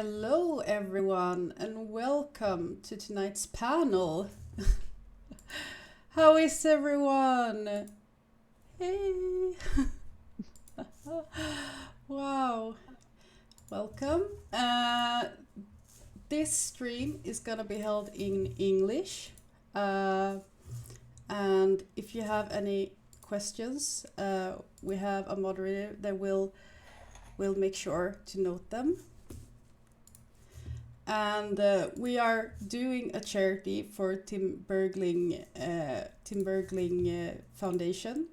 Hello, everyone, and welcome to tonight's panel. How is everyone? Hey! Wow, welcome. This stream is gonna be held in English, uh, and if you have any questions, we have a moderator that will make sure to note them. And we are doing a charity for Tim Bergling Foundation,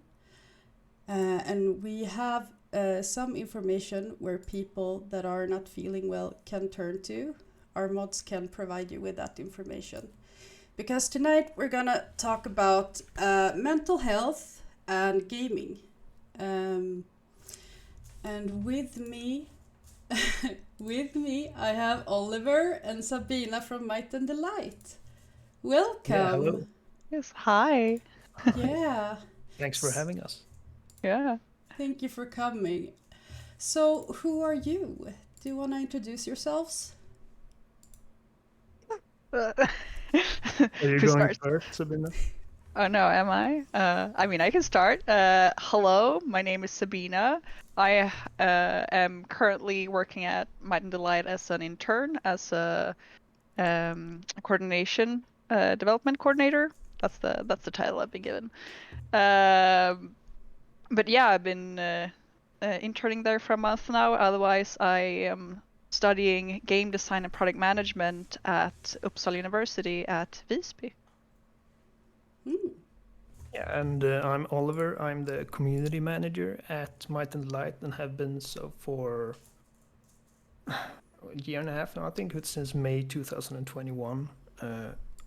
and we have some information where people that are not feeling well can turn to. Our mods can provide you with that information. Because tonight we're gonna talk about mental health and gaming. And with me, I have Oliver and Sabina from Might and Delight. Yeah, hello. Welcome. Yes, hi. Yeah. Thanks for having us. Yeah. Thank you for coming. So, who are you? Do you want to introduce yourselves? Uh, Are you Who going starts? first, Sabina? Oh no, am I? I mean, I can start. Hello, my name is Sabina. I am currently working at Might and Delight as an intern, as a coordination development coordinator. That's the title I've been given. But yeah, I've been interning there for a month now. Otherwise, I am studying game design and product management at Uppsala University at Visby. Yeah, and I'm Oliver. I'm the community manager at Might and Light and have been so for a year and a half now. I think it's since May 2021.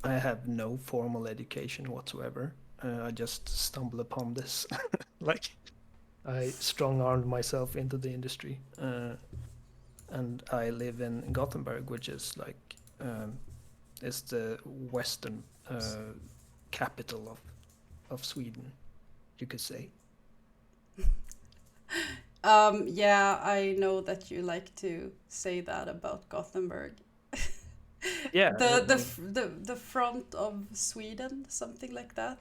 I have no formal education whatsoever. I just stumbled upon this. Like, I strong-armed myself into the industry. And I live in Gothenburg, which is like is the western capital of Sweden, you could say. Yeah, I know that you like to say that about Gothenburg. Yeah, The front of Sweden, something like that.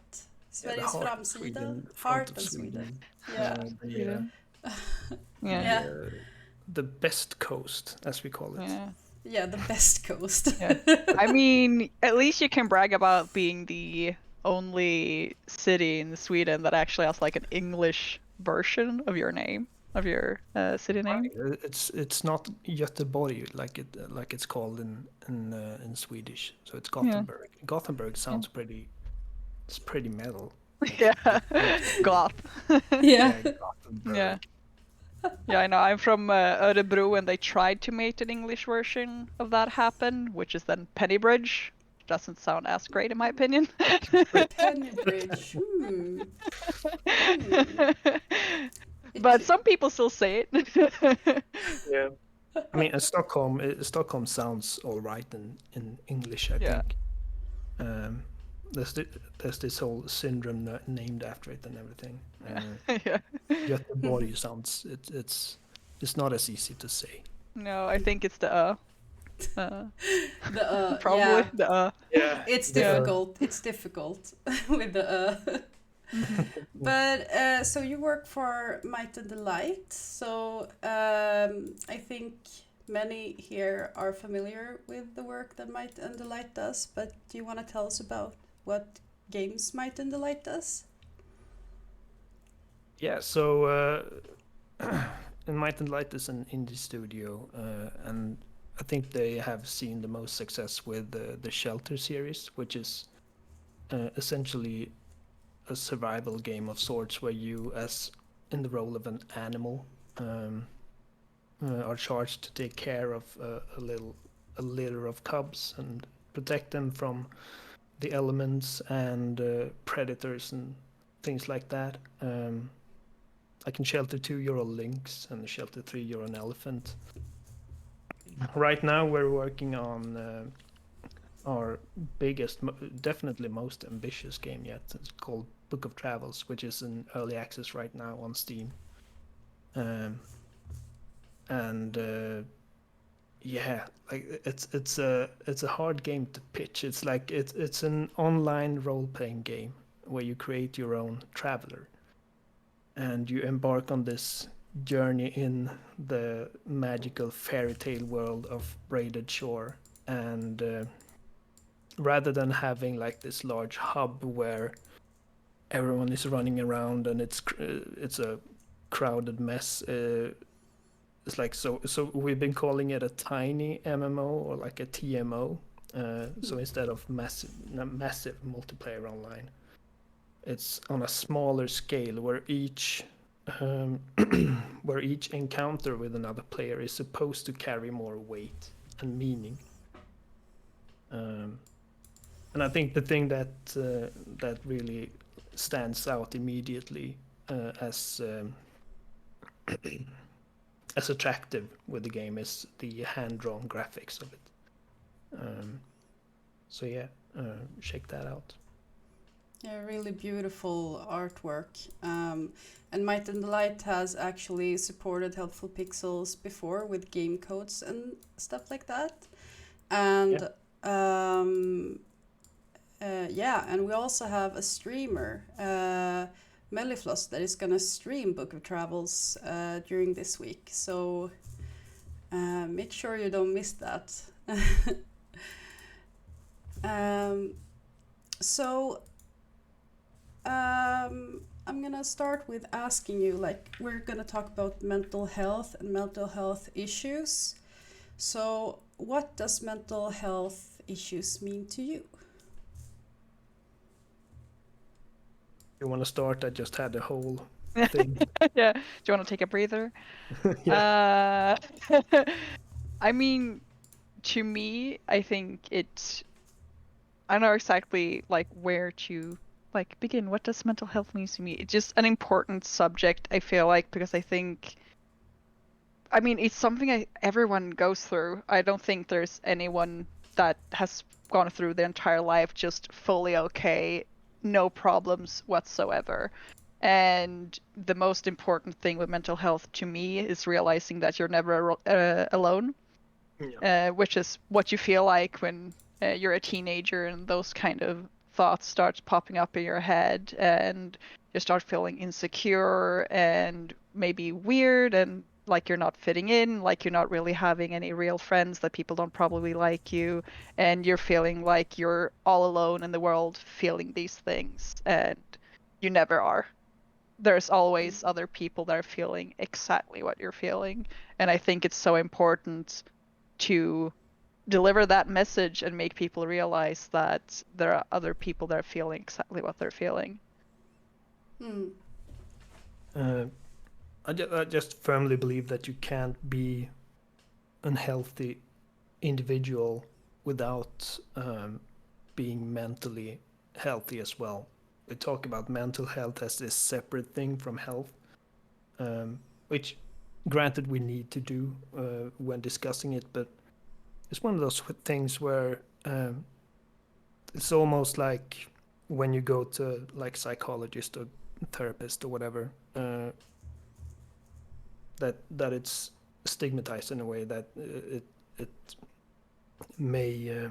yeah, the Sveriges heart of framsida, Sweden, front heart of of Sweden. Sweden, Yeah, the Yeah. yeah, the best coast, as we call it. Yeah. yeah, the best coast. Yeah. I mean, at least you can brag about being the only city in Sweden that actually has like an English version of your name, of your city name. It's not Göteborg like it's called in Swedish. So it's Yeah. Gothenburg. Gothenburg sounds pretty metal. Like, Yeah. Goth. Yeah. yeah, Gothenburg. Yeah. Yeah, I know. I'm from Örebro, and they tried to make an English version of that happen, which is then Pennybridge. Doesn't sound as great, in my opinion. Pennybridge. Hmm. But It, some people still say it. Yeah. I mean, Stockholm sounds all right in English, I Yeah. think. Um, there's this whole syndrome named after it and everything. Yeah. Göteborg sounds it's not as easy to say. No, I think it's the probably yeah, the Yeah, it's the, difficult. It's difficult with the. But so you work for Might and Delight. So I think many here are familiar with the work that Might and Delight does. But do you want to tell us about what games Might and Delight does? yeah. So in Might and Light is an indie studio, and I think they have seen the most success with the Shelter series, which is essentially a survival game of sorts where you, as in the role of an animal, are charged to take care of a litter of cubs and protect them from the elements and predators and things like that. Like in Shelter 2, you're a lynx, and in Shelter 3, you're an elephant. Right now, we're working on our biggest, definitely most ambitious game yet. It's called Book of Travels, which is in early access right now on Steam. And yeah, like it's a hard game to pitch. It's like it's an online role playing game where you create your own traveler and you embark on this journey in the magical fairy tale world of Braided Shore. And rather than having like this large hub where everyone is running around and it's a crowded mess, it's like so we've been calling it a tiny MMO or like a TMO. So instead of massive multiplayer online, it's on a smaller scale where each where each encounter with another player is supposed to carry more weight and meaning. And I think the thing that really stands out immediately as as attractive with the game is the hand-drawn graphics of it. So yeah, check that out. Yeah, really beautiful artwork. And Might and Delight has actually supported Helpful Pixels before with game codes and stuff like that. And yeah, and we also have a streamer, Mellifloss, that is gonna stream Book of Travels during this week. So make sure you don't miss that. So I'm gonna start with asking you, like, we're gonna talk about mental health and mental health issues. So what does mental health issues mean to you? You want to start? I just had a whole thing. Yeah. Do you want to take a breather? Yeah. I mean, to me, I think I don't know exactly like where to like begin. What does mental health mean to me? It's just an important subject, I feel like, because I mean, it's something everyone goes through. I don't think there's anyone that has gone through their entire life just fully okay, no problems whatsoever. And the most important thing with mental health to me is realizing that you're never alone, Yeah. which is what you feel like when you're a teenager and those kind of thoughts start popping up in your head and you start feeling insecure and maybe weird and like you're not fitting in, like you're not really having any real friends, that people don't probably like you, and you're feeling like you're all alone in the world feeling these things, and you never are. There's always other people that are feeling exactly what you're feeling. And I think it's so important to deliver that message and make people realize that there are other people that are feeling exactly what they're feeling. I just firmly believe that you can't be a healthy individual without being mentally healthy as well. We talk about mental health as this separate thing from health, which granted we need to do when discussing it, but it's one of those things where it's almost like when you go to like psychologist or therapist or whatever, that it's stigmatized in a way that it may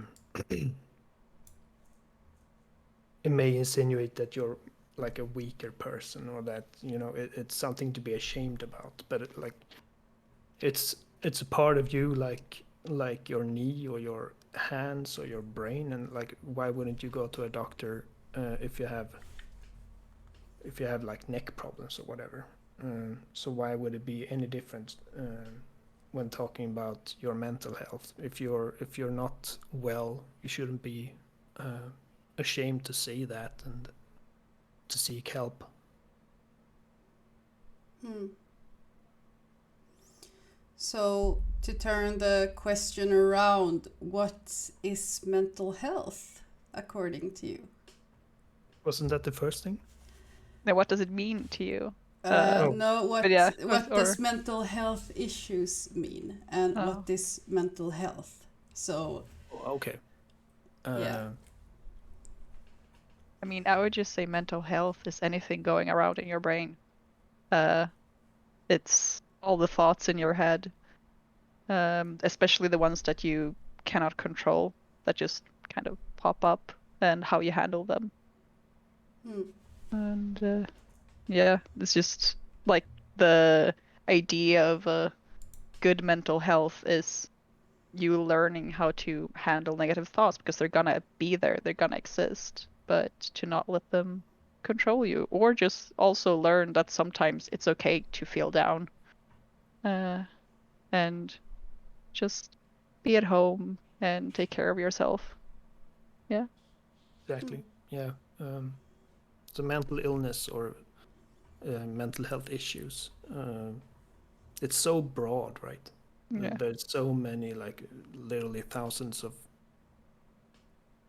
it may insinuate that you're like a weaker person or that it's something to be ashamed about, but it's a part of you, like your knee or your hands or your brain, and like why wouldn't you go to a doctor if you have like neck problems or whatever. So why would it be any different when talking about your mental health? If you're not well, you shouldn't be ashamed to say that and to seek help. So to turn the question around, what is mental health according to you? Wasn't that the first thing? Now, what does it mean to you? No, what yeah, what does mental health issues mean, and what is mental health? So okay. Yeah. I mean, I would just say mental health is anything going around in your brain. It's all the thoughts in your head. especially the ones that you cannot control, that just kind of pop up, and how you handle them. And yeah, it's just like the idea of a good mental health is you learning how to handle negative thoughts, because they're gonna be there, they're gonna exist, but to not let them control you, or just also learn that sometimes it's okay to feel down, and just be at home and take care of yourself. Yeah. Exactly. Yeah. So mental illness or mental health issues. It's so broad, right? Yeah. There's so many, like literally thousands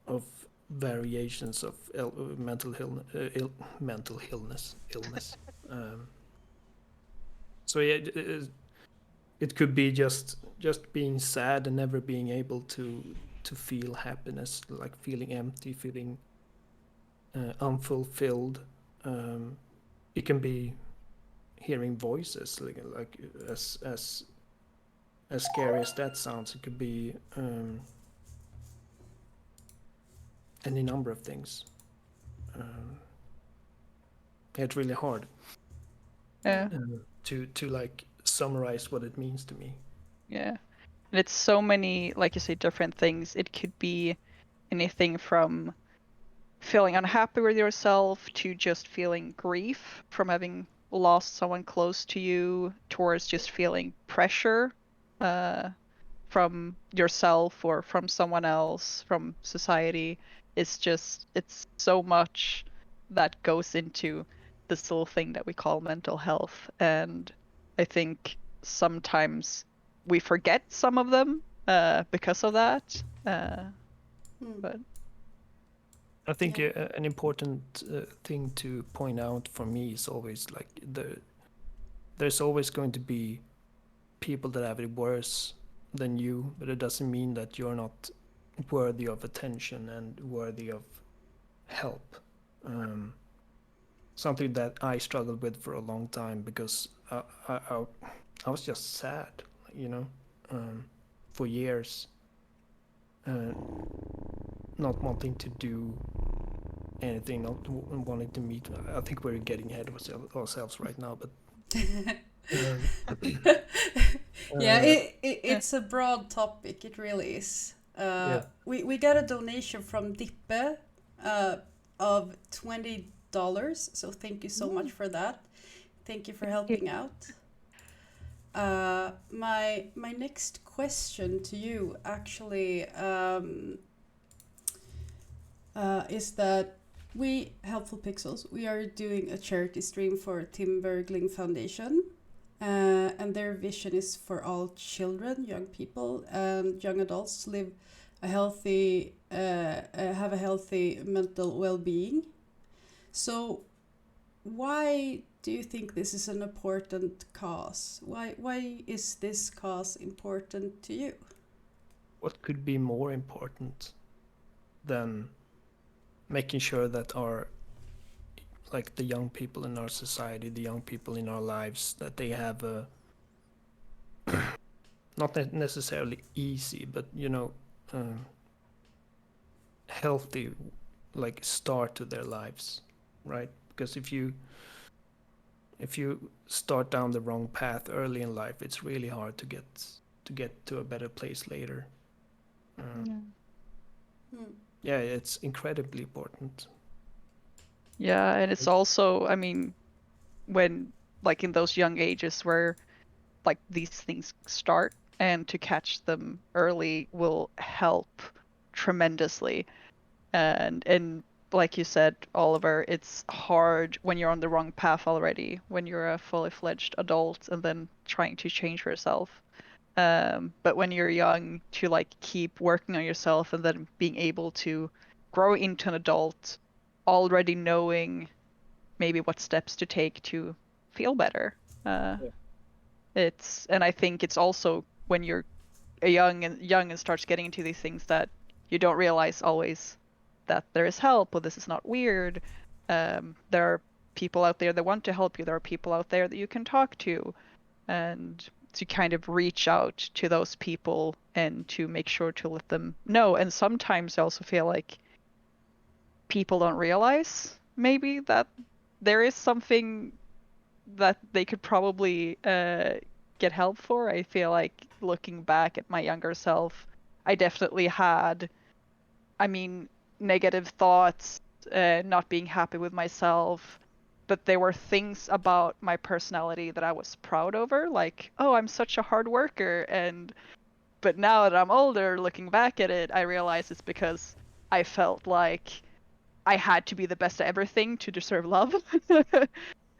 of variations of mental illness. So yeah, it could be just being sad and never being able to feel happiness, like feeling empty, feeling unfulfilled. It can be hearing voices, like as scary as that sounds. It could be any number of things. It's really hard Yeah. to like summarize what it means to me. Yeah. And it's so many, like you say, different things. It could be anything from feeling unhappy with yourself to just feeling grief from having lost someone close to you, towards just feeling pressure from yourself or from someone else, from society. It's so much that goes into this little thing that we call mental health. And I think sometimes we forget some of them because of that. But I think Yeah. an important thing to point out for me is always like there's always going to be people that have it worse than you, but it doesn't mean that you're not worthy of attention and worthy of help. Something that I struggled with for a long time, because I was just sad, you know, for years, not wanting to do anything, not wanting to meet. I think we're getting ahead of ourselves right now, but Yeah, uh, it's a broad topic. It really is. yeah, We got a donation from Dippe of $20. So thank you so much for that. Thank you for helping out. My next question to you actually is that we, Helpful Pixels, we are doing a charity stream for Tim Bergling Foundation. And their vision is for all children, young people, and young adults to live a healthy, have a healthy mental well-being. So, why do you think this is an important cause? Why is this cause important to you? what could be more important than making sure that our, like the young people in our society, the young people in our lives, that they have a not necessarily easy, but healthy, like start to their lives, right? Because if you start down the wrong path early in life, it's really hard to get to a better place later. Yeah, it's incredibly important. yeah, and it's also, I mean, when like in those young ages where like these things start, and to catch them early will help tremendously. And like you said, Oliver, it's hard when you're on the wrong path already, when you're a fully fledged adult and then trying to change yourself. But when you're young, to like keep working on yourself and then being able to grow into an adult, already knowing maybe what steps to take to feel better. Yeah. And I think it's also when you're young and starts getting into these things that you don't realize always that there is help, or this is not weird. There are people out there that want to help you. There are people out there that you can talk to, and to kind of reach out to those people and to make sure to let them know. And sometimes I also feel like people don't realize maybe that there is something that they could probably get help for. I feel like looking back at my younger self, I definitely had, I mean, negative thoughts, not being happy with myself. But there were things about my personality that I was proud over, like, oh, I'm such a hard worker. But now that I'm older, looking back at it, I realize it's because I felt like I had to be the best at everything to deserve love.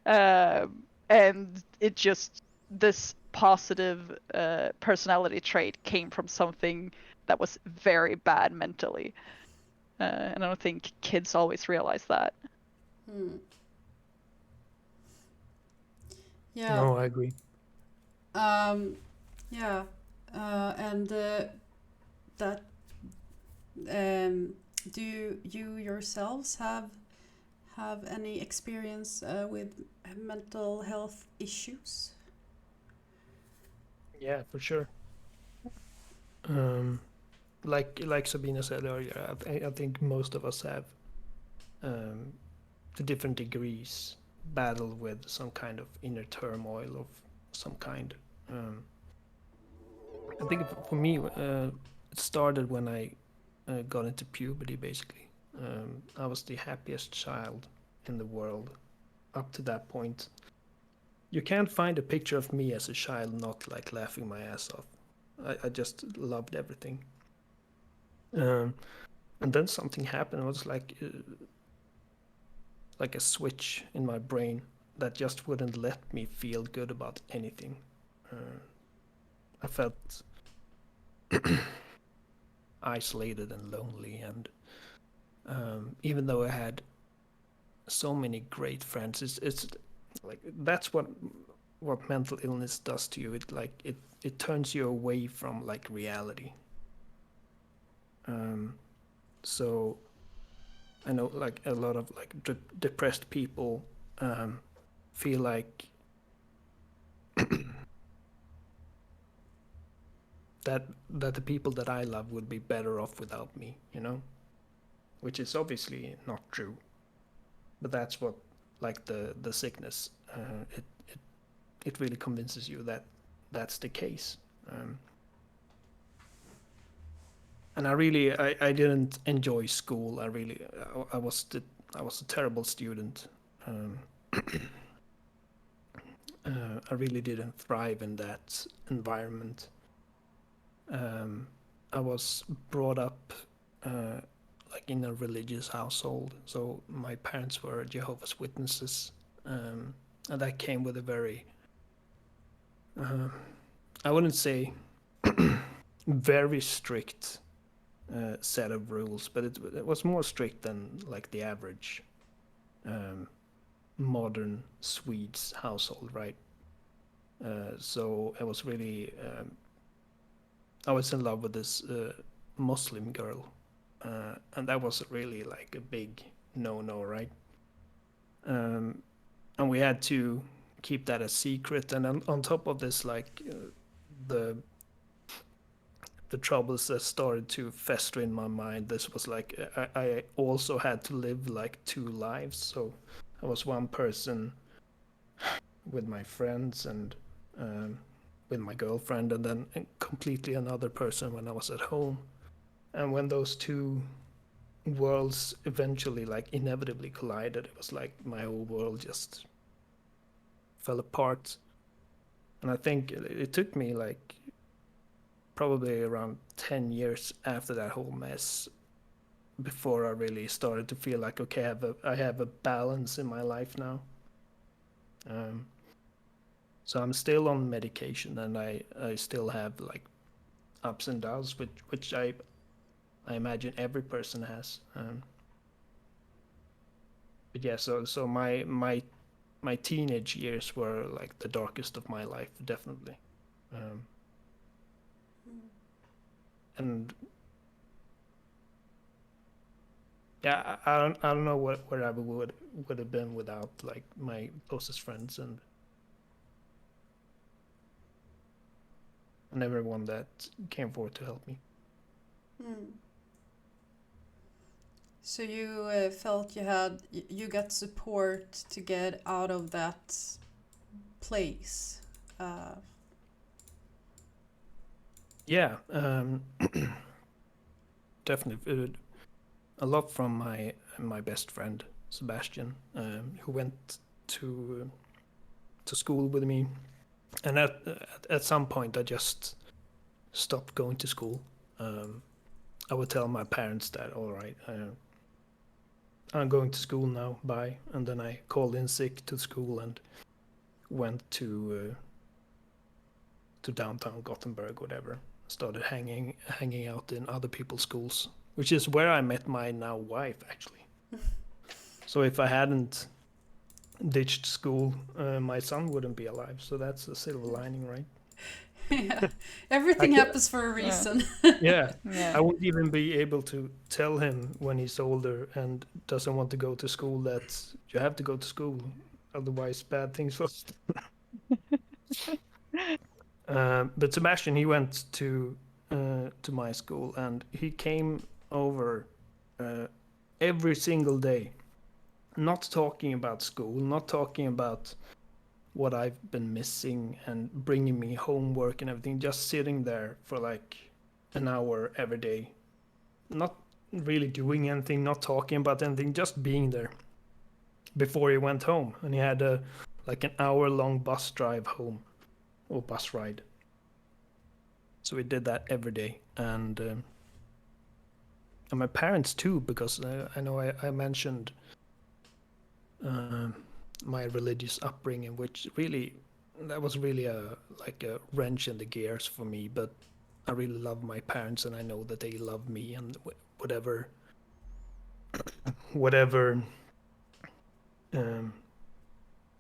And it just, this positive personality trait came from something that was very bad mentally. And I don't think kids always realize that. Yeah. No, I agree. Yeah. And that do you yourselves have any experience with mental health issues? Yeah, for sure. Um, like Sabina said earlier, I think most of us have, to different degrees, battle with some kind of inner turmoil of some kind. Um, I think for me, it started when I got into puberty. Basically, I was the happiest child in the world up to that point. You can't find a picture of me as a child not like laughing my ass off. I just loved everything. Um, and then something happened. It was like a switch in my brain that just wouldn't let me feel good about anything. I felt isolated and lonely, and even though I had so many great friends, it's like that's what mental illness does to you. It turns you away from like reality. So I know like a lot of like depressed people feel like that the people that I love would be better off without me, which is obviously not true. But that's what like the sickness it really convinces you that that's the case. And I didn't enjoy school. I was a terrible student. Um, I really didn't thrive in that environment. I was brought up like in a religious household, so my parents were Jehovah's Witnesses, and that came with a very, I wouldn't say very strict set of rules, but it was more strict than like the average modern Swedes household, right? So I was really, I was in love with this Muslim girl, and that was really like a big no-no, right? And we had to keep that a secret. And on top of this, like the the troubles that started to fester in my mind, this was like I also had to live like two lives. So I was one person with my friends and with my girlfriend, and then completely another person when I was at home. And when those two worlds eventually like inevitably collided, it was like my whole world just fell apart. And I think it took me like probably around 10 years after that whole mess before I really started to feel like, okay, I have a balance in my life now. So I'm still on medication, and I still have like ups and downs, which I imagine every person has. But yeah, so my teenage years were like the darkest of my life, definitely. And yeah, I don't know where I would have been without like my closest friends. And and everyone that came forward to help me. So you felt you got support to get out of that place. Yeah, definitely. A lot from my best friend Sebastian, who went to school with me, and at some point I just stopped going to school. I would tell my parents that, all right, I'm going to school now, bye. And then I called in sick to school and went to downtown Gothenburg, whatever. Started hanging out in other people's schools, which is where I met my now wife, actually. So if I hadn't ditched school, my son wouldn't be alive. So that's a silver lining, right? Yeah, everything happens for a reason. Yeah. Yeah. I won't even be able to tell him when he's older and doesn't want to go to school that you have to go to school, otherwise bad things will. But Sebastian, he went to my school, and he came over every single day, not talking about school, not talking about what I've been missing, and bringing me homework and everything, just sitting there for like an hour every day, not really doing anything, not talking about anything, just being there before he went home. And he had like an hour-long bus drive home, or bus ride. So we did that every day, and my parents too, because I know I mentioned my religious upbringing, which really, that was really like a wrench in the gears for me. But I really love my parents, and I know that they love me, and whatever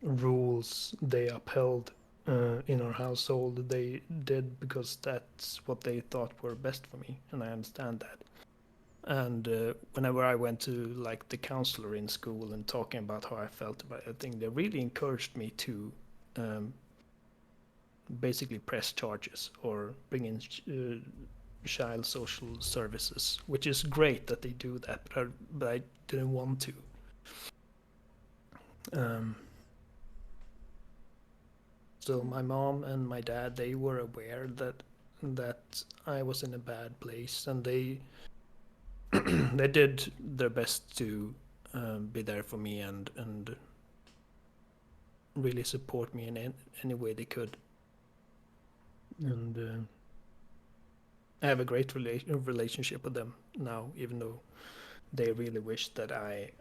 rules they upheld in our household, they did because that's what they thought were best for me, and I understand that. And whenever I went to like the counselor in school and talking about how I felt about everything, they really encouraged me to basically press charges or bring in child social services, which is great that they do that, but I didn't want to. So my mom and my dad, they were aware that I was in a bad place, and they they did their best to be there for me and really support me in any way they could. And I have a great relationship with them now, even though they really wish that I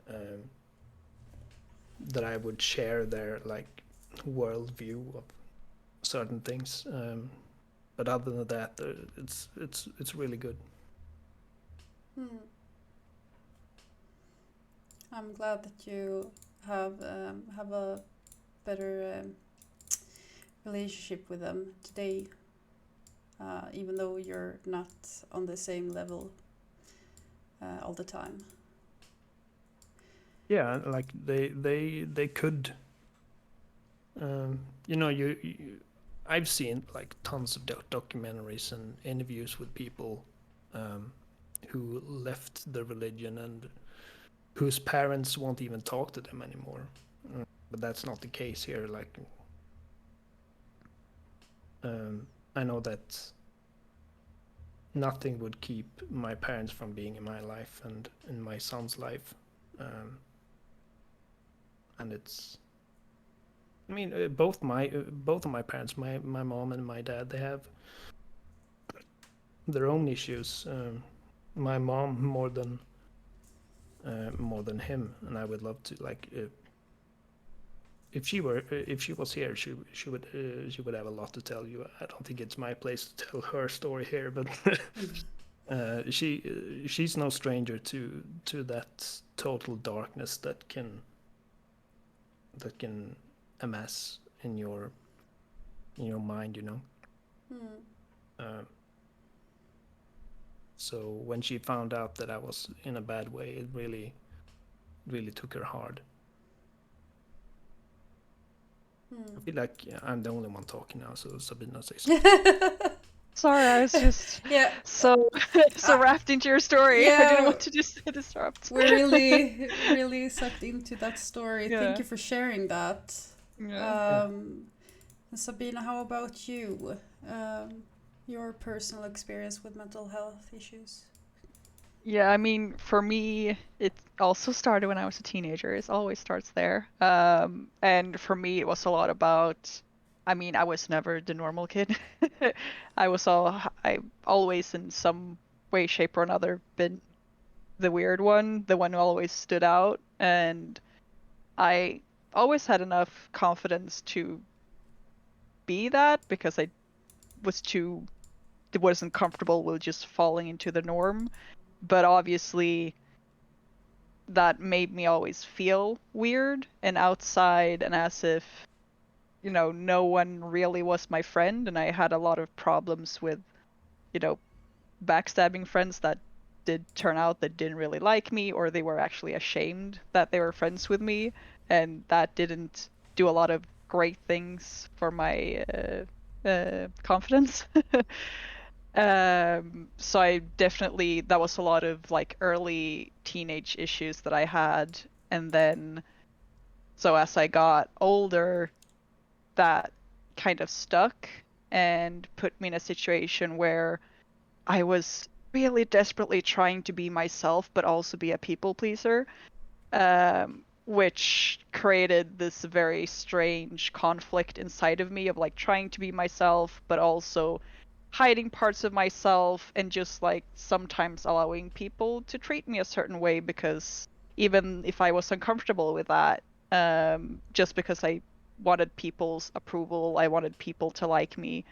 would share their like worldview of certain things. But other than that, it's really good. I'm glad that you have a better relationship with them today, even though you're not on the same level all the time. Yeah, like they could. You I've seen like tons of documentaries and interviews with people who left the religion and whose parents won't even talk to them anymore. But that's not the case here. Like, I know that nothing would keep my parents from being in my life and in my son's life. And it's, I mean, both of my parents, my mom and my dad, they have their own issues. My mom more than him, and I would love to like if she was here, she would have a lot to tell you. I don't think it's my place to tell her story here, but she's no stranger to that total darkness that can amass in your mind, you know. So when she found out that I was in a bad way, it really took her hard. I feel like I'm the only one talking now, so Sabina says something. Sorry, I was just Yeah, so uh, wrapped into your story. I didn't yeah, want to just disrupt. we're really sucked into that story. Thank Yeah. you for sharing that. Yeah. Um, Sabina, how about you? Your personal experience with mental health issues? Yeah, I mean, for me, it also started when I was a teenager. It always starts there. And for me, it was a lot about, I mean, I was never the normal kid. I always in some way, shape, or another been the weird one, the one who always stood out. And I always had enough confidence to be that because I was too, wasn't comfortable with just falling into the norm. But obviously, that made me always feel weird and outside and as if, no one really was my friend. And I had a lot of problems with, you know, backstabbing friends that did turn out that didn't really like me, or they were actually ashamed that they were friends with me. And that didn't do a lot of great things for my confidence. So I definitely, that was a lot of like early teenage issues that I had. And then, so as I got older, that kind of stuck and put me in a situation where I was really desperately trying to be myself, but also be a people pleaser, which created this very strange conflict inside of me of like trying to be myself, but also hiding parts of myself and just like sometimes allowing people to treat me a certain way because even if I was uncomfortable with that, just because I wanted people's approval, I wanted people to like me.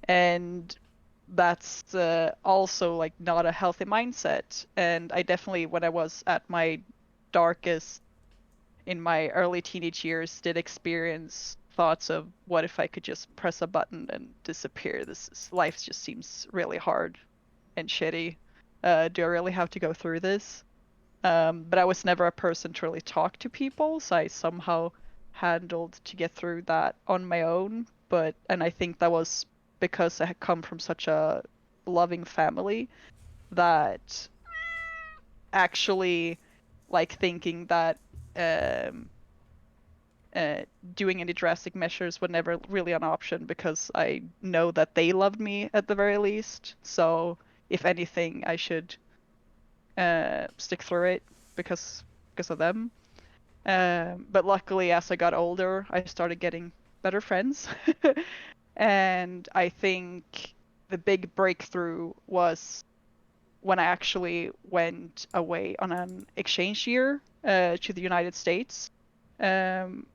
And that's also like not a healthy mindset. And I definitely, when I was at my darkest in my early teenage years, did experience thoughts of what if I could just press a button and disappear. Life just seems really hard and shitty. Do I really have to go through this? But I was never a person to really talk to people, so I somehow handled to get through that on my own. And I think that was because I had come from such a loving family that actually like thinking that um, uh, doing any drastic measures were never really an option because I know that they loved me at the very least. So if anything, I should stick through it because of them. But luckily, as I got older, I started getting better friends. And I think the big breakthrough was when I actually went away on an exchange year to the United States. Um,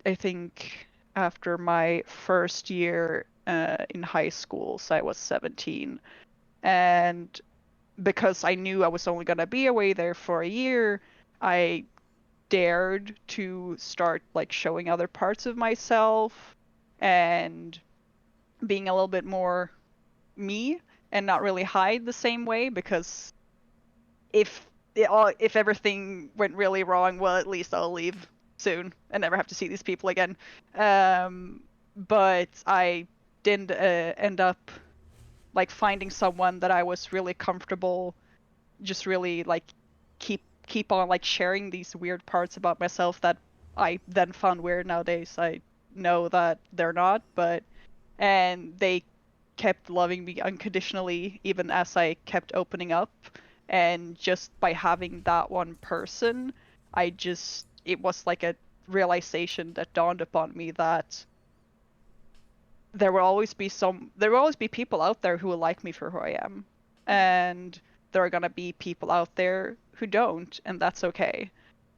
I think after my first year in high school, so I was 17. And because I knew I was only going to be away there for a year, I dared to start like showing other parts of myself and being a little bit more me and not really hide the same way because if if everything went really wrong, well, at least I'll leave soon and never have to see these people again. But I didn't end up like finding someone that I was really comfortable, just really like keep on like sharing these weird parts about myself that I then found weird nowadays. I know that they're not, but and they kept loving me unconditionally even as I kept opening up. And just by having that one person, it was like a realization that dawned upon me that there will always be people out there who will like me for who I am. And there are gonna be people out there who don't, and that's okay.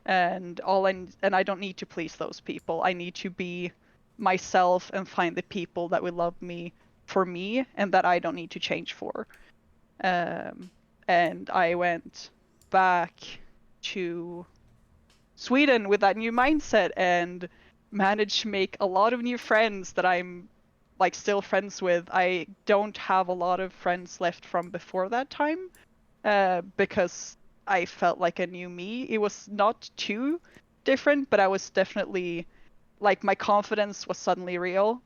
And I don't need to please those people. I need to be myself and find the people that will love me for me and that I don't need to change for. Um, and I went back to Sweden with that new mindset and managed to make a lot of new friends that I'm like still friends with. I don't have a lot of friends left from before that time because I felt like a new me. It was not too different, but I was definitely like my confidence was suddenly real.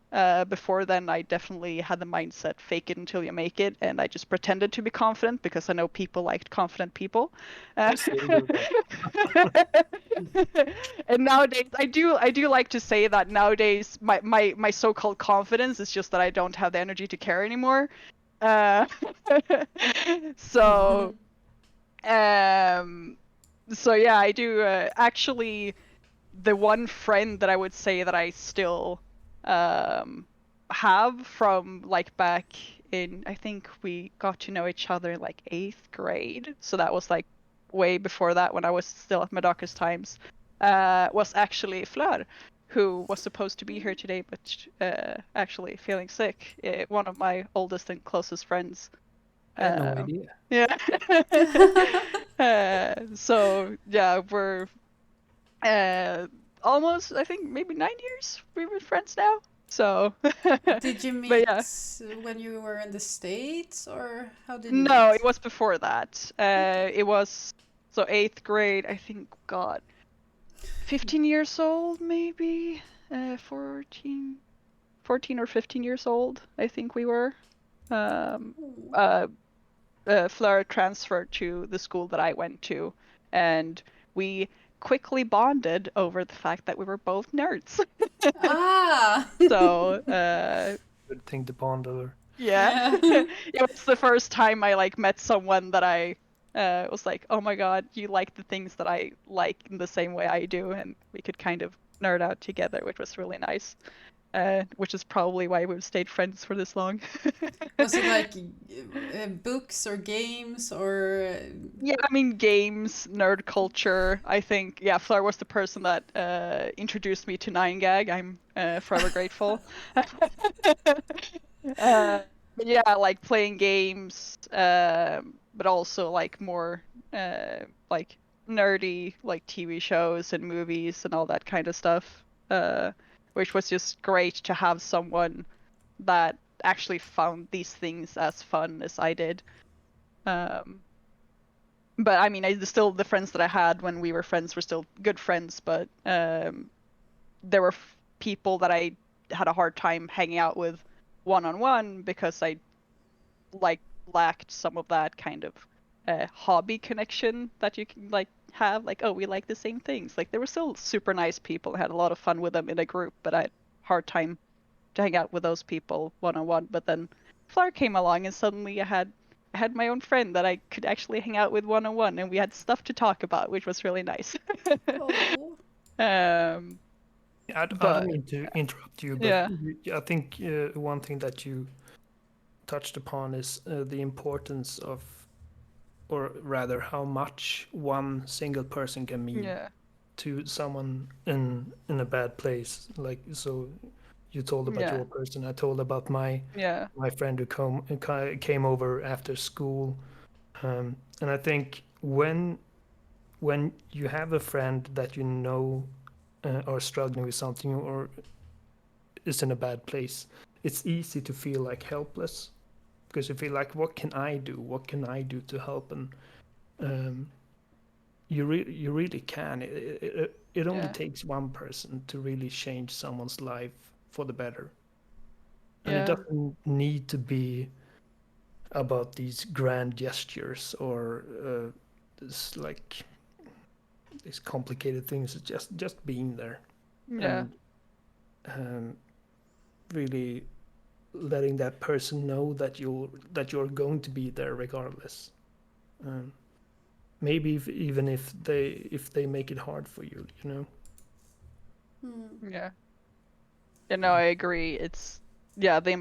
Before then, I definitely had the mindset fake it until you make it, and I just pretended to be confident because I know people liked confident people. I still do that. And nowadays, I do like to say that nowadays my so-called confidence is just that I don't have the energy to care anymore. Uh, so um, so yeah, I do actually the one friend that I would say that I still um, have from like back in, I think we got to know each other in like 8th grade. So that was like way before that when I was still at my darkest times, was actually Fleur, who was supposed to be here today, but actually feeling sick. One of my oldest and closest friends. I had no Uh, idea. yeah. So yeah, we're uh, almost, I think, maybe 9 years we've been friends now. So, Did you but meet yeah, when you were in the States, or how did you no, meet? it was before that. Okay. It was so 8th grade, I think, God, 15 years old, maybe, 14 or 15 years old, I think we were. Um, Oh. uh, Fleur transferred to the school that I went to, and we quickly bonded over the fact that we were both nerds. Ah. So, Good thing to bond over. yeah, Yeah. it was the first time I like met someone that I was like, oh my God, you like the things that I like in the same way I do, and we could kind of nerd out together, which was really nice. Which is probably why we've stayed friends for this long. Was it like books or games or? Yeah, I mean, games, nerd culture. I think, yeah, Fleur was the person that introduced me to 9gag. I'm forever grateful. But yeah, like playing games, but also like more like nerdy, like TV shows and movies and all that kind of stuff. Which was just great to have someone that actually found these things as fun as I did. Um, but I mean, still the friends that I had when we were friends were still good friends, but there were people that I had a hard time hanging out with one on one because I like lacked some of that kind of hobby connection that you can like have. Like, oh, we like the same things. Like, they were still super nice people. I had a lot of fun with them in a group, but I had a hard time to hang out with those people one on one. But then Fleur came along, and suddenly I had my own friend that I could actually hang out with one on one, and we had stuff to talk about, which was really nice. Oh. um, I don't but mean to interrupt you, but yeah, I think one thing that you touched upon is the importance of, or rather, how much one single person can mean yeah, to someone in a bad place. Like, so you told about yeah, your person, I told about yeah, my friend who came over after school, and I think when you have a friend that you know are struggling with something or is in a bad place, it's easy to feel like helpless because you feel like, what can I do? What can I do to help? And um, you really can. It only yeah, takes one person to really change someone's life for the better, and it yeah, doesn't need to be about these grand gestures or this like these complicated things. It's just being there yeah, and um, really letting that person know that you're going to be there regardless. Um, maybe even if they make it hard for you, you know. Hmm. yeah. Yeah, no, I agree. It's yeah, the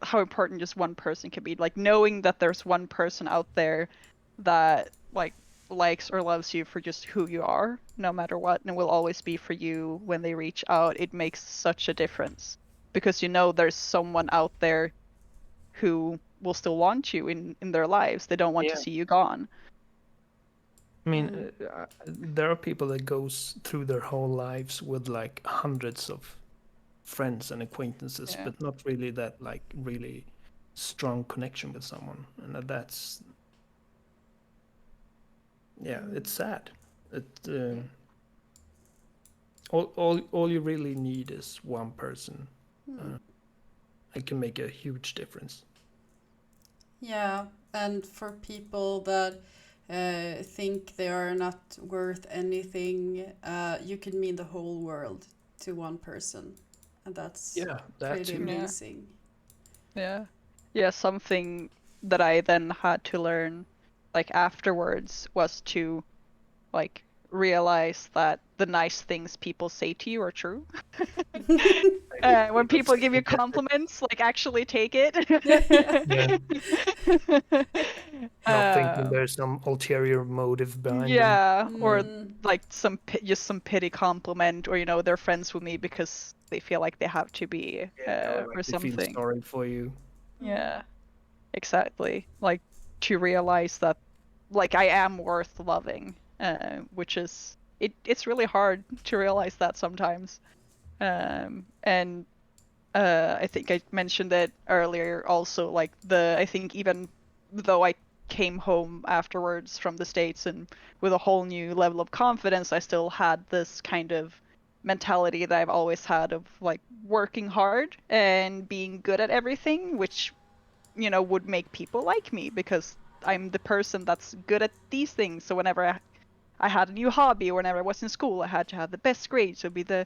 how important just one person can be. Like knowing that there's one person out there that like likes or loves you for just who you are, no matter what, and will always be for you when they reach out. It makes such a difference because you know there's someone out there who will still want you in their lives. They don't want to Yeah, see you gone. I mean, Hmm. there are people that goes through their whole lives with like hundreds of friends and acquaintances, Yeah. but not really that like really strong connection with someone, and that's yeah, Hmm. it's sad. It all you really need is one person. Hmm. It can make a huge difference. Yeah, and for people that think they are not worth anything, you can mean the whole world to one person, and that's Yeah, that pretty too. Yeah. amazing. Yeah. Yeah, something that I then had to learn like afterwards was to like realize that the nice things people say to you are true. When people give you compliments, like actually take it. Yeah, not thinking Um, there's some ulterior motive behind them. yeah, or Mm, like just some pity compliment, or they're friends with me because they feel like they have to be, Yeah, or or like they feel something. sorry for you. mm, Yeah, exactly. Like to realize that like I am worth loving, which is it's really hard to realize that sometimes. And I think I mentioned it earlier also, like I think even though I came home afterwards from the States and with a whole new level of confidence, I still had this kind of mentality that I've always had of like working hard and being good at everything, which, would make people like me because I'm the person that's good at these things. So whenever I had a new hobby or whenever I was in school, I had to have the best grades, so be the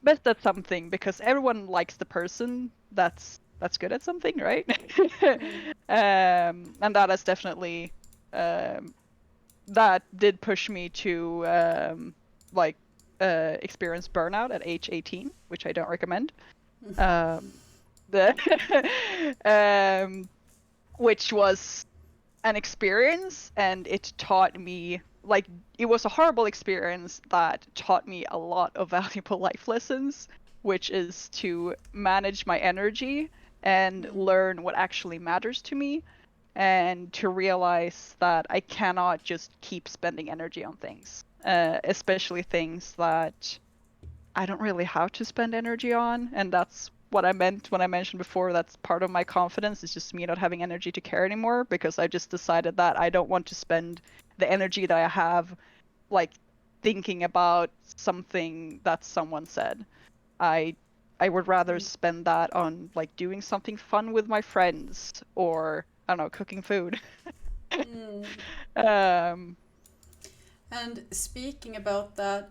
best at something because everyone likes the person that's good at something, right? mm, And that has definitely um, that did push me to like experience burnout at age 18, which I don't recommend. Um, the um, which was an experience, and it taught me like it was a horrible experience that taught me a lot of valuable life lessons, which is to manage my energy and mm, learn what actually matters to me, and to realize that I cannot just keep spending energy on things, especially things that I don't really have to spend energy on. And that's what I meant when I mentioned before that's part of my confidence is just me not having energy to care anymore, because I just decided that I don't want to spend the energy that I have like thinking about something that someone said. I I would rather mm, spend that on like doing something fun with my friends, or I don't know, cooking food. mm. um And speaking about that,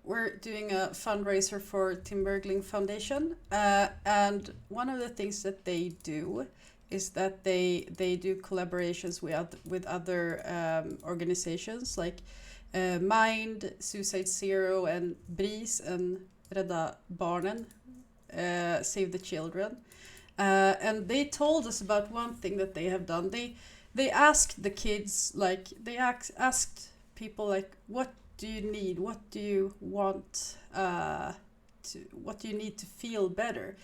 we're doing a fundraiser for Tim Bergling Foundation, and one of the things that they do is that they do collaborations with other organizations like Mind, Suicide Zero, and BRIS and Rädda Barnen, Save the Children. And they told us about one thing that they have done. They asked the kids, like asked people, like, what do you need? What do you want? What do you need to feel better?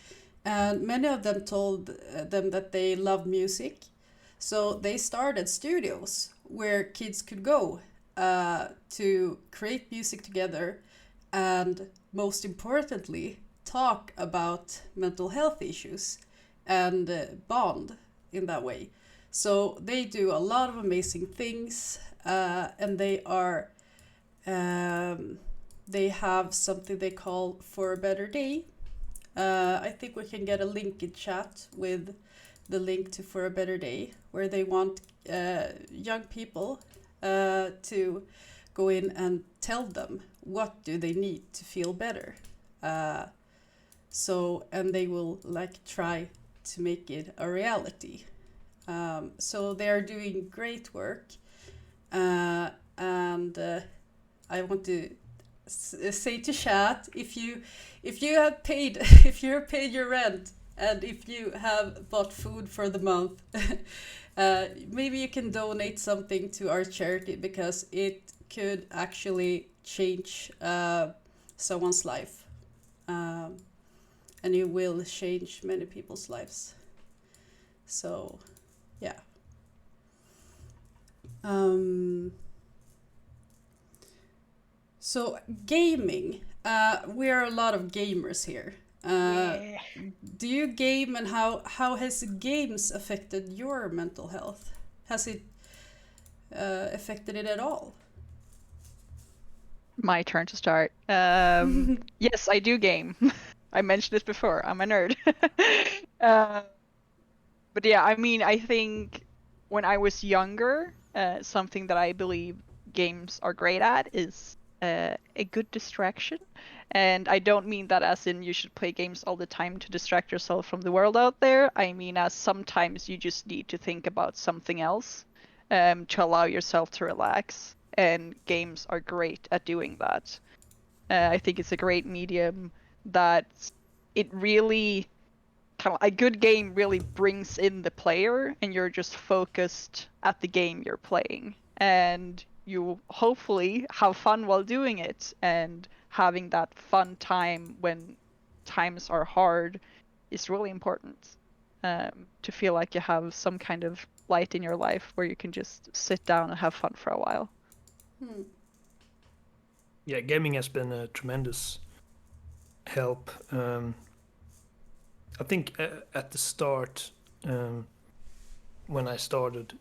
And many of them told them that they love music, so they started studios where kids could go to create music together, and most importantly, talk about mental health issues and bond in that way. So they do a lot of amazing things, and they have something they call For a Better Day. I think we can get a link in chat with the link to For a Better Day, where they want young people to go in and tell them what do they need to feel better. Uh, and they will like try to make it a reality. So they are doing great work, and I want to say to chat, if you have paid if you have paid your rent and if you have bought food for the month, maybe you can donate something to our charity, because it could actually change someone's life, um, and it will change many people's lives. So yeah. um, So gaming, we are a lot of gamers here. Uh, yeah. do you game, and how has games affected your mental health? Has it affected it at all? My turn to start. Yes, I do game. I mentioned this before. I'm a nerd. uh, but yeah, I mean, I think when I was younger, something that I believe games are great at is a good distraction. And I don't mean that as in you should play games all the time to distract yourself from the world out there. I mean, as sometimes you just need to think about something else to allow yourself to relax. And games are great at doing that. I think it's a great medium that it really kind of a good game really brings in the player and you're just focused at the game you're playing and you hopefully have fun while doing it and having that fun time when times are hard is really important to feel like you have some kind of light in your life where you can just sit down and have fun for a while. Yeah, gaming has been a tremendous help. I think at the start, when I started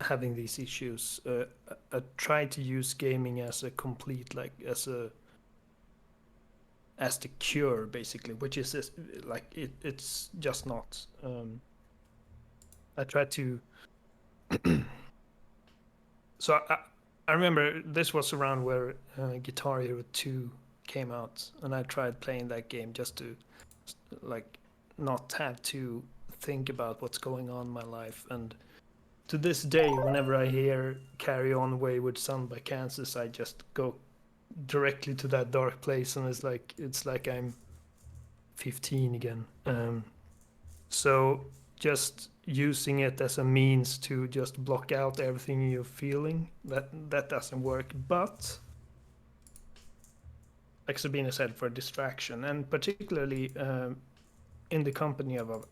having these issues, I tried to use gaming as a complete, like as the cure, basically, which is like it's just not. I tried to. So I remember this was around where Guitar Hero 2 came out, and I tried playing that game just to like not have to think about what's going on in my life. And to this day, whenever I hear "Carry On Wayward Son" by Kansas, I just go directly to that dark place, and it's like I'm 15 again. So just using it as a means to just block out everything you're feeling, that doesn't work. But like Sabina said, for distraction, and particularly in the company of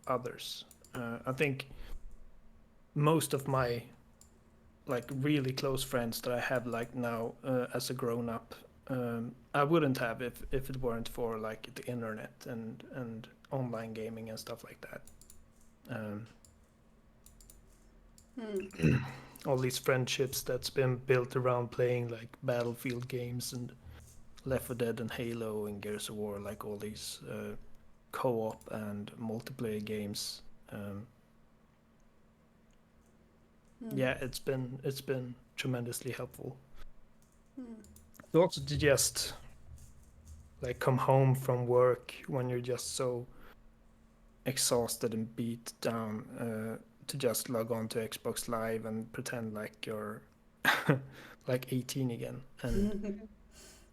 others, I think most of my like really close friends that I have like now as a grown up, I wouldn't have if it weren't for like the internet and online gaming and stuff like that. All these friendships that's been built around playing like Battlefield games and Left 4 Dead and Halo and Gears of War, like all these co-op and multiplayer games. Yeah, it's been tremendously helpful. Also to just like come home from work when you're just so exhausted and beat down, to just log on to Xbox Live and pretend like you're like 18 again,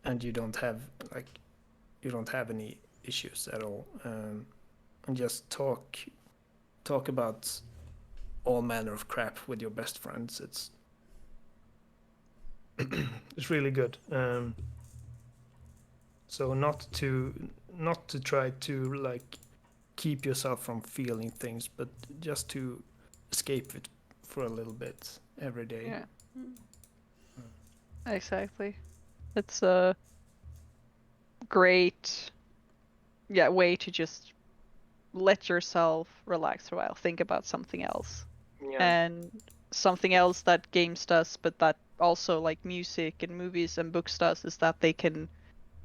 and you don't have any issues at all, and just talk about all manner of crap with your best friends. It's really good. So not to try to like keep yourself from feeling things, but just to escape it for a little bit every day. Yeah. Exactly. It's a great way to just let yourself relax for a while, think about something else. Yeah. And something else that games does, but that also like music and movies and books does, is that they can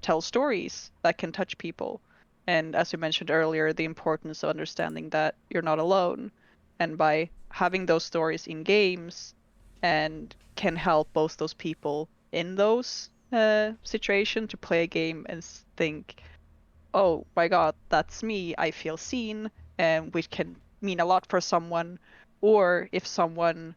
tell stories that can touch people. And as you mentioned earlier, the importance of understanding that you're not alone. And by having those stories in games and can help both those people in those situations to play a game and think, oh my god, that's me, I feel seen, and which can mean a lot for someone. Or if someone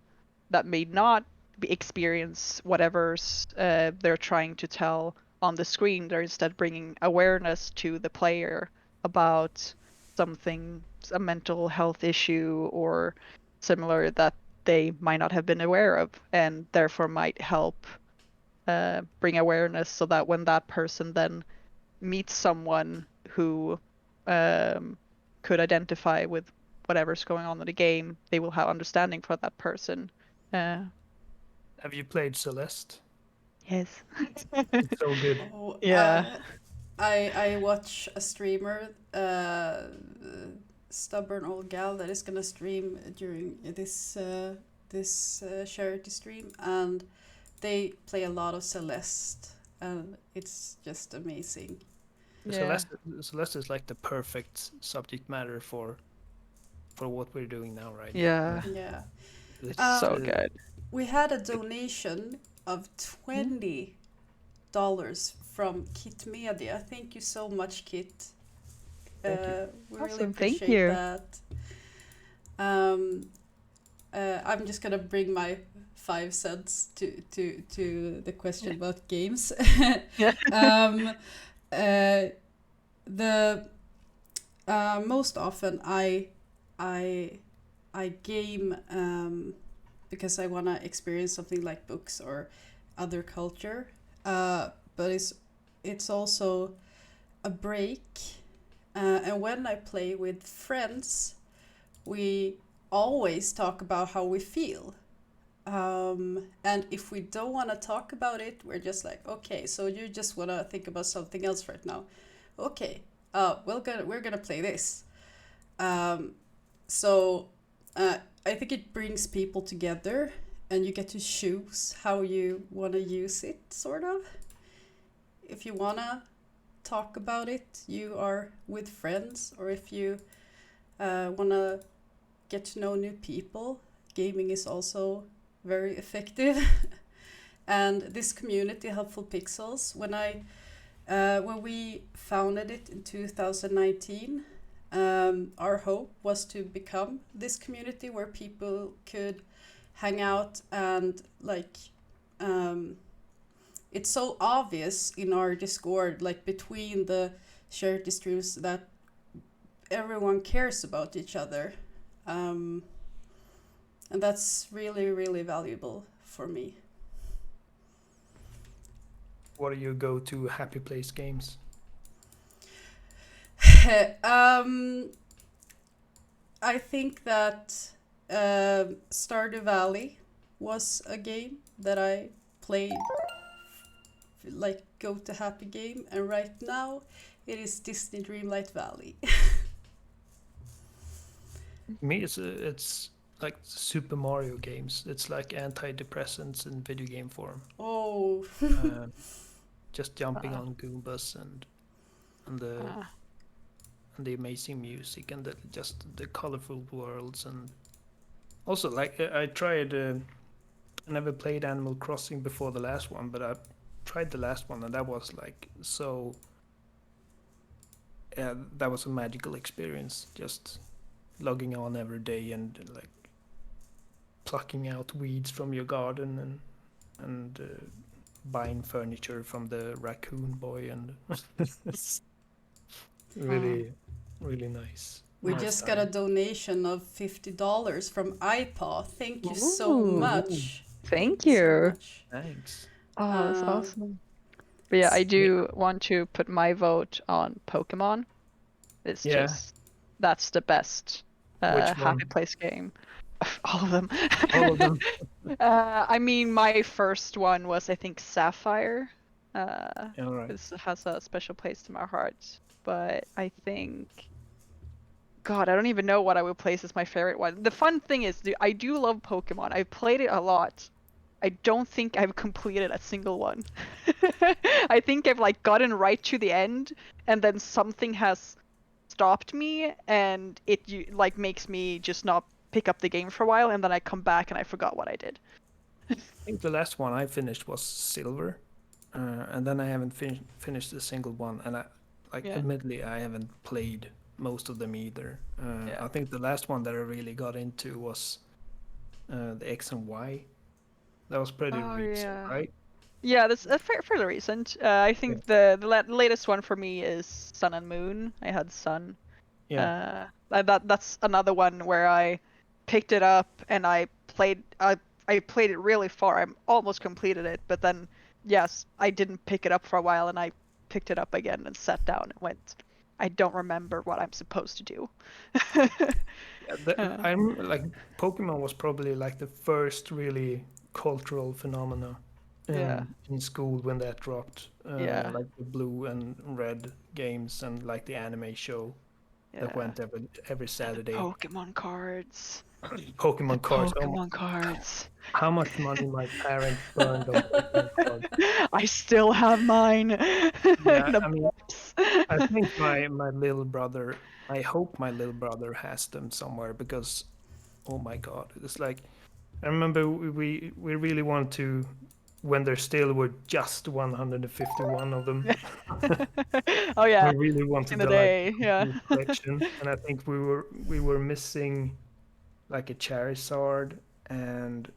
that may not experience whatever's they're trying to tell on the screen, they're instead bringing awareness to the player about something, a mental health issue or similar that they might not have been aware of, and therefore might help bring awareness so that when that person then meets someone who could identify with whatever's going on in the game, they will have understanding for that person. Have you played Celeste? Yes. It's so good. Oh, Yeah. I watch a streamer, stubborn old gal that is gonna stream during this charity stream, and they play a lot of Celeste, and it's just amazing. Yeah. Celeste is like the perfect subject matter for what we're doing now, right? Yeah. Yeah. It's So good. We had a donation of Hmm? $20 from Kit Media. Thank you so much, Kit. Thank you. We really Awesome. Thank appreciate you. that. I'm just gonna bring my 5 cents to the question about games. Yeah. um, uh, the most often I I game because I wanna experience something like books or other culture. But it's also a break. And when I play with friends, we always talk about how we feel. And if we don't want to talk about it, we're just like, okay, so you just want to think about something else right now. Okay, we're gonna play this. Um, so I think it brings people together, and you get to choose how you want to use it, sort of. If you want to talk about it, you are with friends, or if you want to get to know new people, gaming is also very effective. And this community, Helpful Pixels, when we founded it in 2019, our hope was to become this community where people could hang out and like it's so obvious in our Discord, like between the charity streams, that everyone cares about each other. Um, and that's really, really valuable for me. What are your go-to happy place games? um, I think that Stardew Valley was a game that I played, like go to happy game, and right now it is Disney Dreamlight Valley. Me, it's like Super Mario games. It's like antidepressants in video game form. Oh, Uh, just jumping Uh, on Goombas and the uh, and the amazing music and just the colorful worlds, and also like I tried. I never played Animal Crossing before the last one, but I tried the last one, and that was like so. Yeah, that was a magical experience. Just logging on every day and like plucking out weeds from your garden and buying furniture from the raccoon boy, and really really nice we nice just got a time. donation of $50 from iPaw. Thank you so Ooh. Ooh, much. Thank You so you. much. thanks. Oh, that's Uh, awesome. But yeah, I Yeah, do want to put my vote on Pokemon. It's yeah. just that's the best Which happy one? place game. All of them. All of them. I mean, my first one was I think Sapphire. All right. This has a special place to my heart. But I think, God, I don't even know what I would place as my favorite one. The fun thing is, I do love Pokemon. I've played it a lot. I don't think I've completed a single one. I think I've like gotten right to the end, and then something has stopped me, and like makes me just not pick up the game for a while, and then I come back and I forgot what I did. I think the last one I finished was Silver, and then I haven't finished a single one. And I, like, Yeah, admittedly, I haven't played most of them either. yeah. I think the last one that I really got into was the X and Y. That was pretty Oh recent, yeah. right? Yeah, that's fairly recent. I Yeah. think the latest one for me is Sun and Moon. I had Sun. Yeah. That's another one where I picked it up and I played it really far. I almost completed it, but then yes, I didn't pick it up for a while, and I picked it up again and sat down and went, I don't remember what I'm supposed to do. Yeah, Uh, I'm like Pokemon was probably like the first really cultural phenomena yeah, in school when that dropped. yeah, Like the blue and red games and like the anime show that yeah. went every And the Saturday. Pokemon cards. Pokemon cards. Oh my Pokemon cards. how much money my parents burned on Pokemon cards. I still have mine Yeah, in a I mean, box. I think my little brother, I hope my little brother has them somewhere because, oh my God, it's like, I remember we really want to, when there still were just 151 of them, Oh yeah, we really back in wanted the the like day, yeah. complete collection, and I think we were missing like a Charizard and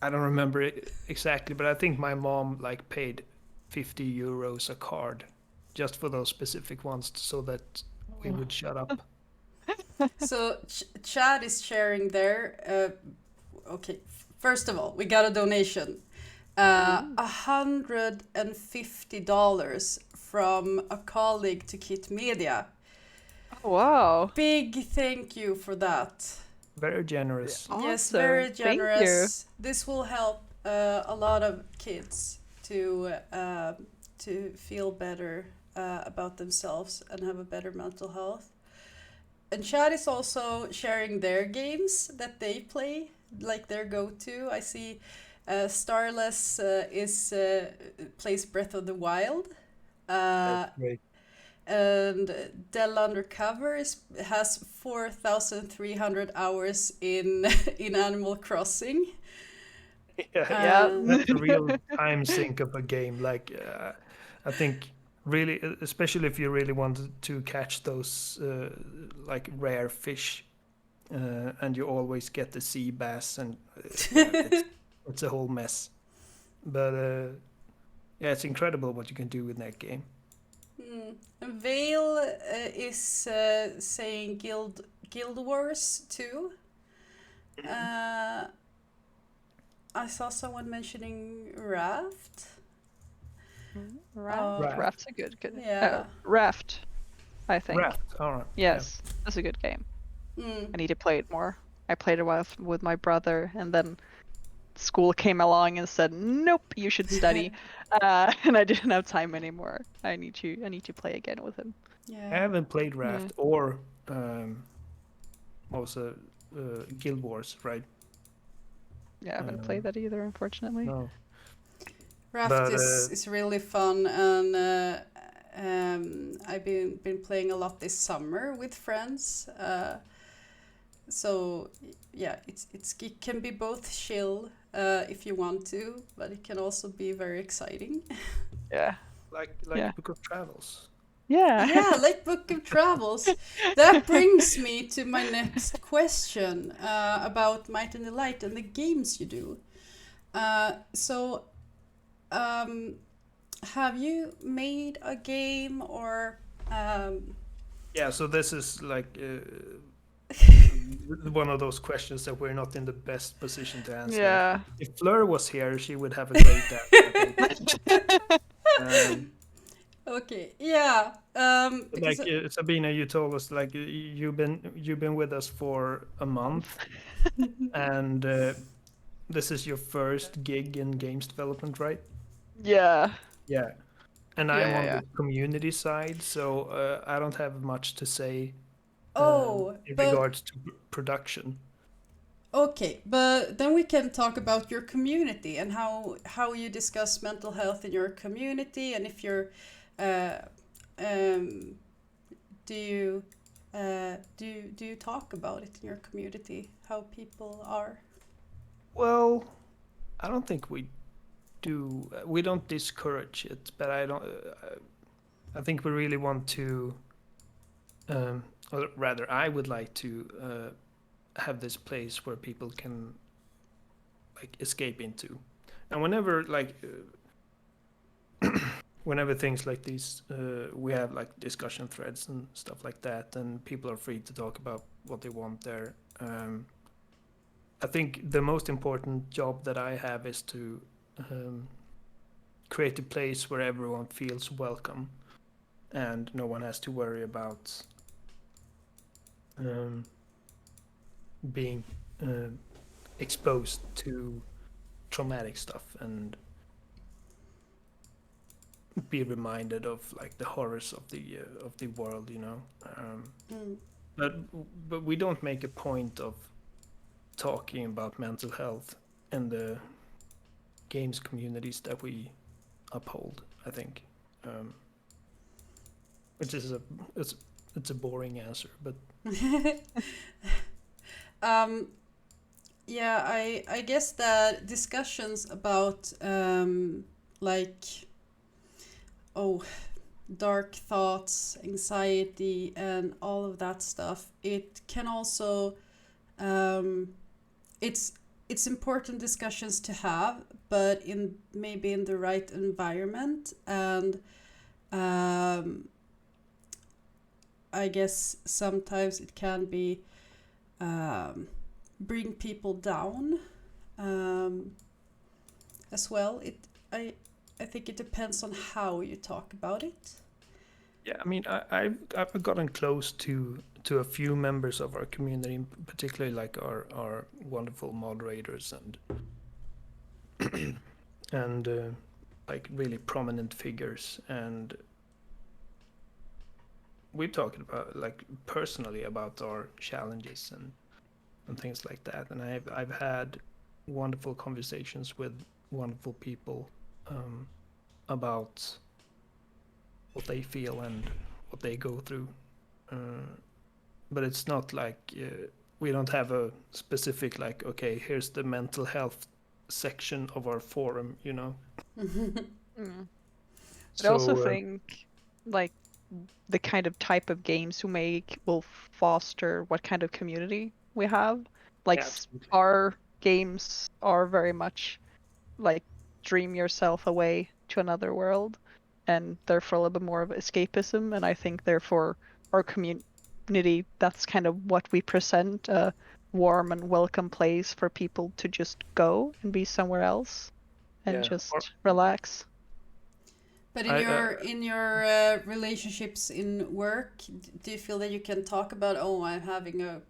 I don't remember it exactly, but I think my mom like paid 50 euros a card just for those specific ones so that we would shut up. So Chad is sharing there. Okay, first of all, we got a donation. Ooh. $150 from a colleague to Kit Media. Oh, wow. Big thank you for that. Very generous. Yes, Awesome. very Thank you. generous. This will help a lot of kids to feel better about themselves and have a better mental health. And Chad is also sharing their games that they play, like their go-to. I see Starless is plays Breath of the Wild. Uh, That's great. and Dell Undercover has 4,300 hours in in Animal Crossing. Yeah, Yeah. that's a real time sink of a game. Like, I think really, especially if you really wanted to catch those like rare fish, and you always get the sea bass, and yeah, it's a whole mess. But yeah, it's incredible what you can do with that game. Vale is saying Guild Wars 2. Uh, I saw someone mentioning Raft. Raft. Raft. Raft's a good. Yeah. Raft, I think. Raft, all right. Yes, that's a good game. Mm. I need to play it more. I played it with my brother, and then school came along and said, "Nope, you should study," and I didn't have time anymore. I need to play again with him. Yeah. I Yeah. haven't played Raft or also Guild Wars, right? Yeah, I haven't played that either, unfortunately. No. Raft But, is really fun, and I've been playing a lot this summer with friends. So yeah, it can be both chill if you want to, but it can also be very exciting. Yeah. like Yeah. Book of Travels. Yeah. Yeah, like Book of Travels. That brings me to my next question about Might and Delight and the games you do. So, have you made a game or? Yeah, so this is like one of those questions that we're not in the best position to answer. Yeah. If Fleur was here, she would have a great answer, I think. Okay, yeah. Like Because Sabina, you told us like you've been with us for a month, and this is your first gig in games development, right? Yeah. Yeah. And Yeah, I'm yeah, on yeah. the community side, so I don't have much to say oh, in but regards to production. okay, but then we can talk about your community and how you discuss mental health in your community, and if you're, uh, um, do you do you talk about it in your community how people are? Well, I don't think we do. We don't discourage it, but I don't. I think we really want to, or rather, I would like to have this place where people can like escape into, and whenever like. Whenever things like these, we have like discussion threads and stuff like that, and people are free to talk about what they want there. I think the most important job that I have is to create a place where everyone feels welcome and no one has to worry about being exposed to traumatic stuff and be reminded of like the horrors of the world, you know. Mm. but we don't make a point of talking about mental health in the games communities that we uphold, I think. Which is it's a boring answer, but Yeah, I guess that discussions about like dark thoughts, anxiety, and all of that stuff, it can also it's important discussions to have, but in maybe in the right environment. And I guess sometimes it can be bring people down as well. I think it depends on how you talk about it. yeah, I mean, I've gotten close to a few members of our community, particularly like our wonderful moderators and like really prominent figures, and we've talked about like personally about our challenges and things like that, and I've had wonderful conversations with wonderful people about what they feel and what they go through. But it's not like we don't have a specific like, okay, here's the mental health section of our forum, you know. Mm. But I also So think like the kind of type of games we make will foster what kind of community we have. Like yeah, absolutely. our games are very much like dream yourself away to another world, and therefore a little bit more of escapism. And I think therefore our community, that's kind of what we present, a warm and welcome place for people to just go and be somewhere else and Yeah. Or just relax. But I in your relationships in work, do you feel that you can talk about, oh, I'm having a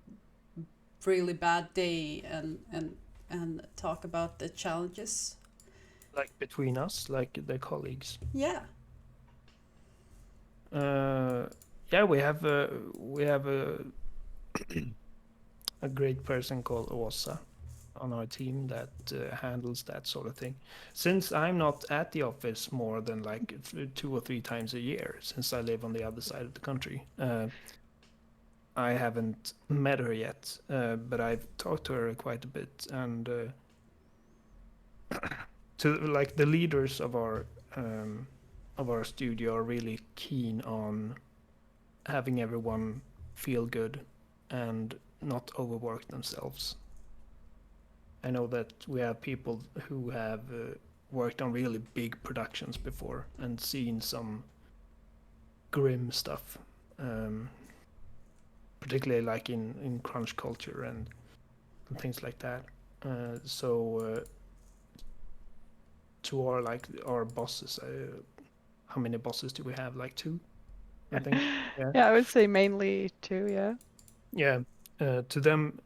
really bad day, and talk about the challenges? like between us, like the colleagues. Yeah. Yeah, we have a great person called Åsa on our team that handles that sort of thing. Since I'm not at the office more than like 2 or 3 times a year, since I live on the other side of the country, I haven't met her yet, but I've talked to her quite a bit, and to like the leaders of our studio are really keen on having everyone feel good and not overwork themselves. I know that we have people who have worked on really big productions before and seen some grim stuff, particularly like in crunch culture and things like that. So to our like our bosses, how many bosses do we have? Like two, I think. Yeah. Yeah, I would say mainly two, yeah. Yeah. To them,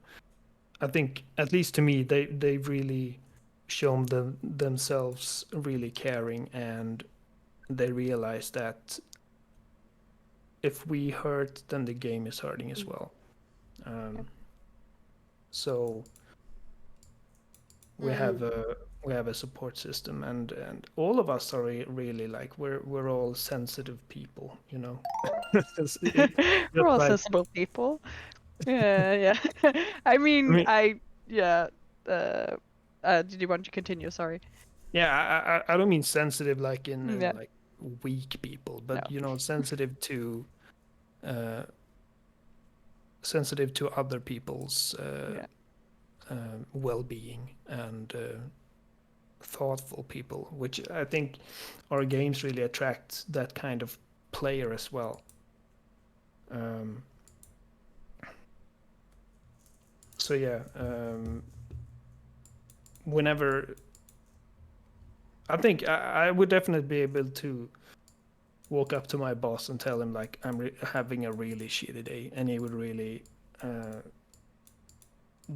I think at least to me, they've really shown themselves really caring, and they realize that if we hurt, then the game is hurting as well. So we have a support system, and all of us are really like we're all sensitive people, you know. It's We're just all like sensible people. Yeah, yeah. I I mean, mean, yeah. Did you want to continue? Sorry. yeah, I don't mean sensitive like in Yeah, like weak people, no. but you know, uh, sensitive to other people's Yeah. well-being and thoughtful people, which I think our games really attract that kind of player as well. So yeah, whenever I think I would definitely be able to walk up to my boss and tell him like I'm having a really shitty day, and he would really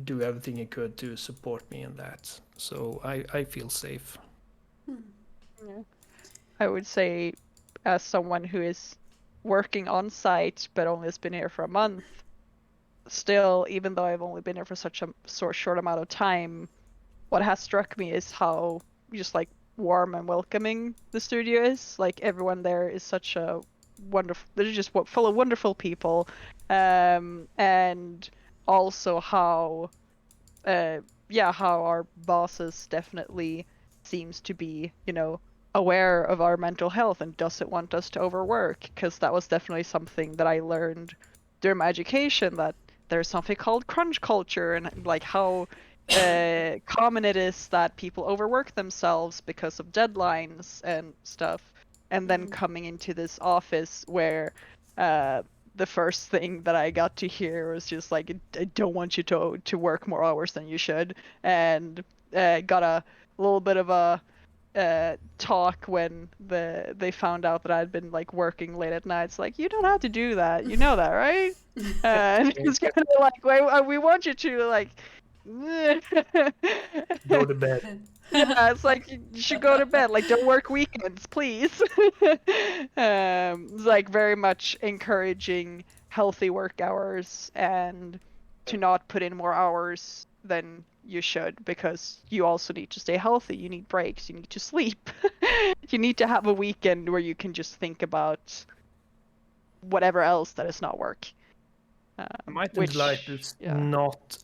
do everything he could to support me in that. So I feel safe. Yeah. I would say, as someone who is working on site but only has been here for a month, still, even though I've only been here for such a short amount of time, what has struck me is how just like warm and welcoming the studio is. Like everyone there is such a wonderful. They're just full of wonderful people, and also how, how our bosses definitely seems to be, aware of our mental health and doesn't want us to overwork, because that was definitely something that I learned during my education, that there's something called crunch culture, and like how common it is that people overwork themselves because of deadlines and stuff, and then coming into this office where the first thing that I got to hear was just like, I don't want you to work more hours than you should, and got a little bit of a talk when they found out that I'd been like working late at night. It's like, you don't have to do that, you know that, right? And it's kind of like, wait, we want you to like Go to bed. yeah, it's like you should go to bed. Like, don't work weekends, please. It's like very much encouraging healthy work hours and to not put in more hours than you should, because you also need to stay healthy. You need breaks. You need to sleep. You need to have a weekend where you can just think about whatever else that is not work. Might and Which, Delight is yeah, not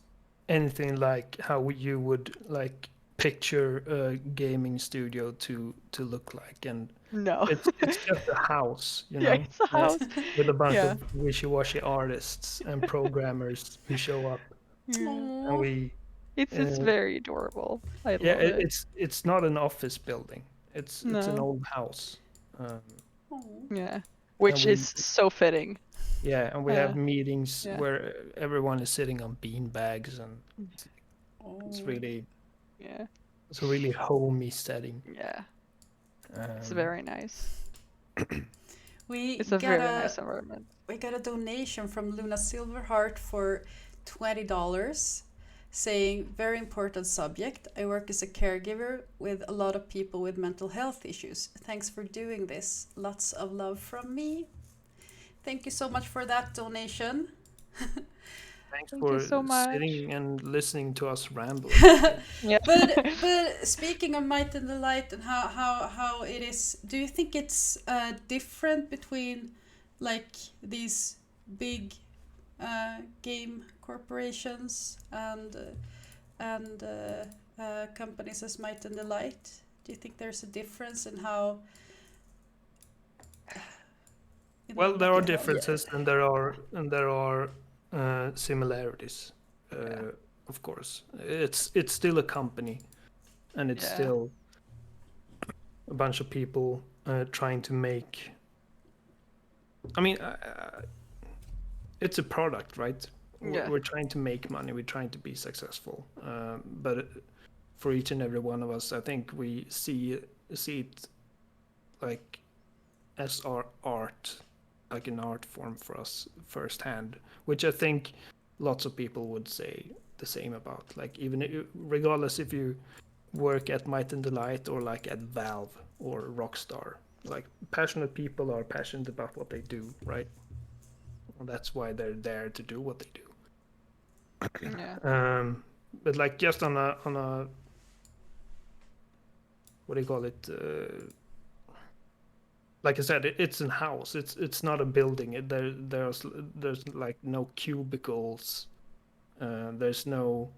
anything like how you would like picture a gaming studio to look like, and no. it's just a house, you Yeah, know, it's a house. with a bunch Yeah. of wishy-washy artists and programmers who show up, Yeah. and Aw. we, It's uh, very adorable. I yeah, love it. it's not an office building. It's an No. old house, um, Aw. Yeah. and Which we is so fitting. yeah, and we have meetings Yeah. where everyone is sitting on bean bags, and it's Oh. really Yeah. it's a really homey setting. Yeah. It's Um, very nice. We It's a got very a nice environment. we got a donation from Luna Silverheart for $20, saying very important subject. I work as a caregiver with a lot of people with mental health issues. Thanks for doing this. Lots of love from me. Thank you so much for that donation. Thanks Thank you for so much. sitting and listening to us ramble. Yeah. But speaking of Might and Delight and how it is, do you think it's different between like these big game corporations and companies as Might and Delight? Do you think there's a difference in how? Well, there are Yeah. differences and there are similarities, Yeah. of course. It's still a company, and it's Yeah. still a bunch of people trying to make. I mean, it's a product, right? Yeah. We're trying to make money. We're trying to be successful. But for each and every one of us, I think we see it like as our art, like an art form for us firsthand, which I think lots of people would say the same about. Like regardless if you work at Might and Delight or like at Valve or Rockstar, like passionate people are passionate about what they do, right? And that's why they're there to do what they do. Yeah. But like just on a what do you call it? Like I said, it's a house. It's not a building. There's like no cubicles. There's no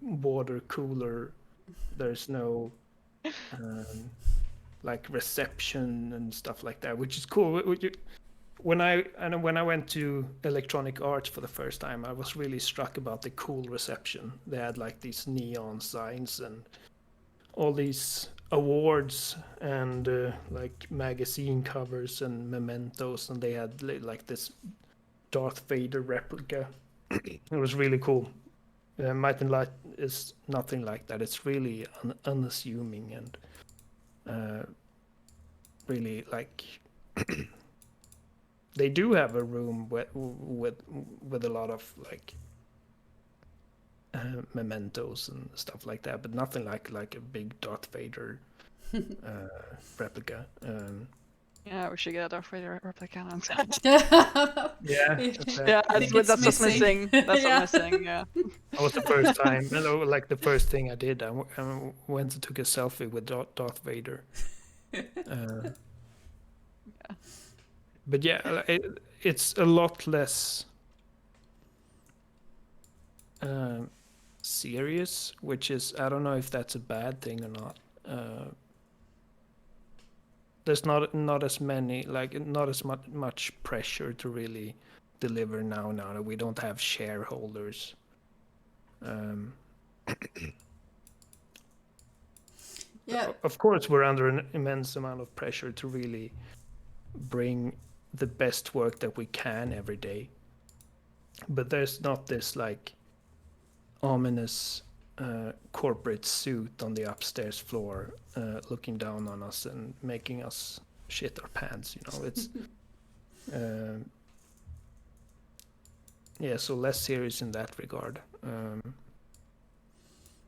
water cooler. There's no like reception and stuff like that, which is cool. When I went to Electronic Arts for the first time, I was really struck about the cool reception. They had like these neon signs and all these awards and like magazine covers and mementos, and they had like this Darth Vader replica. It was really cool. Might and Light is nothing like that. It's really unassuming and really like they do have a room with a lot of like mementos and stuff like that, but nothing like a big Darth Vader replica. Yeah, we should get a Darth Vader replica. Yeah, Yeah, exactly. I think that's it's what's missing. missing. That's Yeah. what's missing. Yeah. That was the first time, like the first thing I did. I went and took a selfie with Darth Vader. But yeah, it's a lot less serious, which is, I don't know if that's a bad thing or not. There's not as many, like not as much pressure to really deliver now that we don't have shareholders. Yeah. Of course, we're under an immense amount of pressure to really bring the best work that we can every day. But there's not this like ominous corporate suit on the upstairs floor looking down on us and making us shit our pants. It's yeah, so less serious in that regard.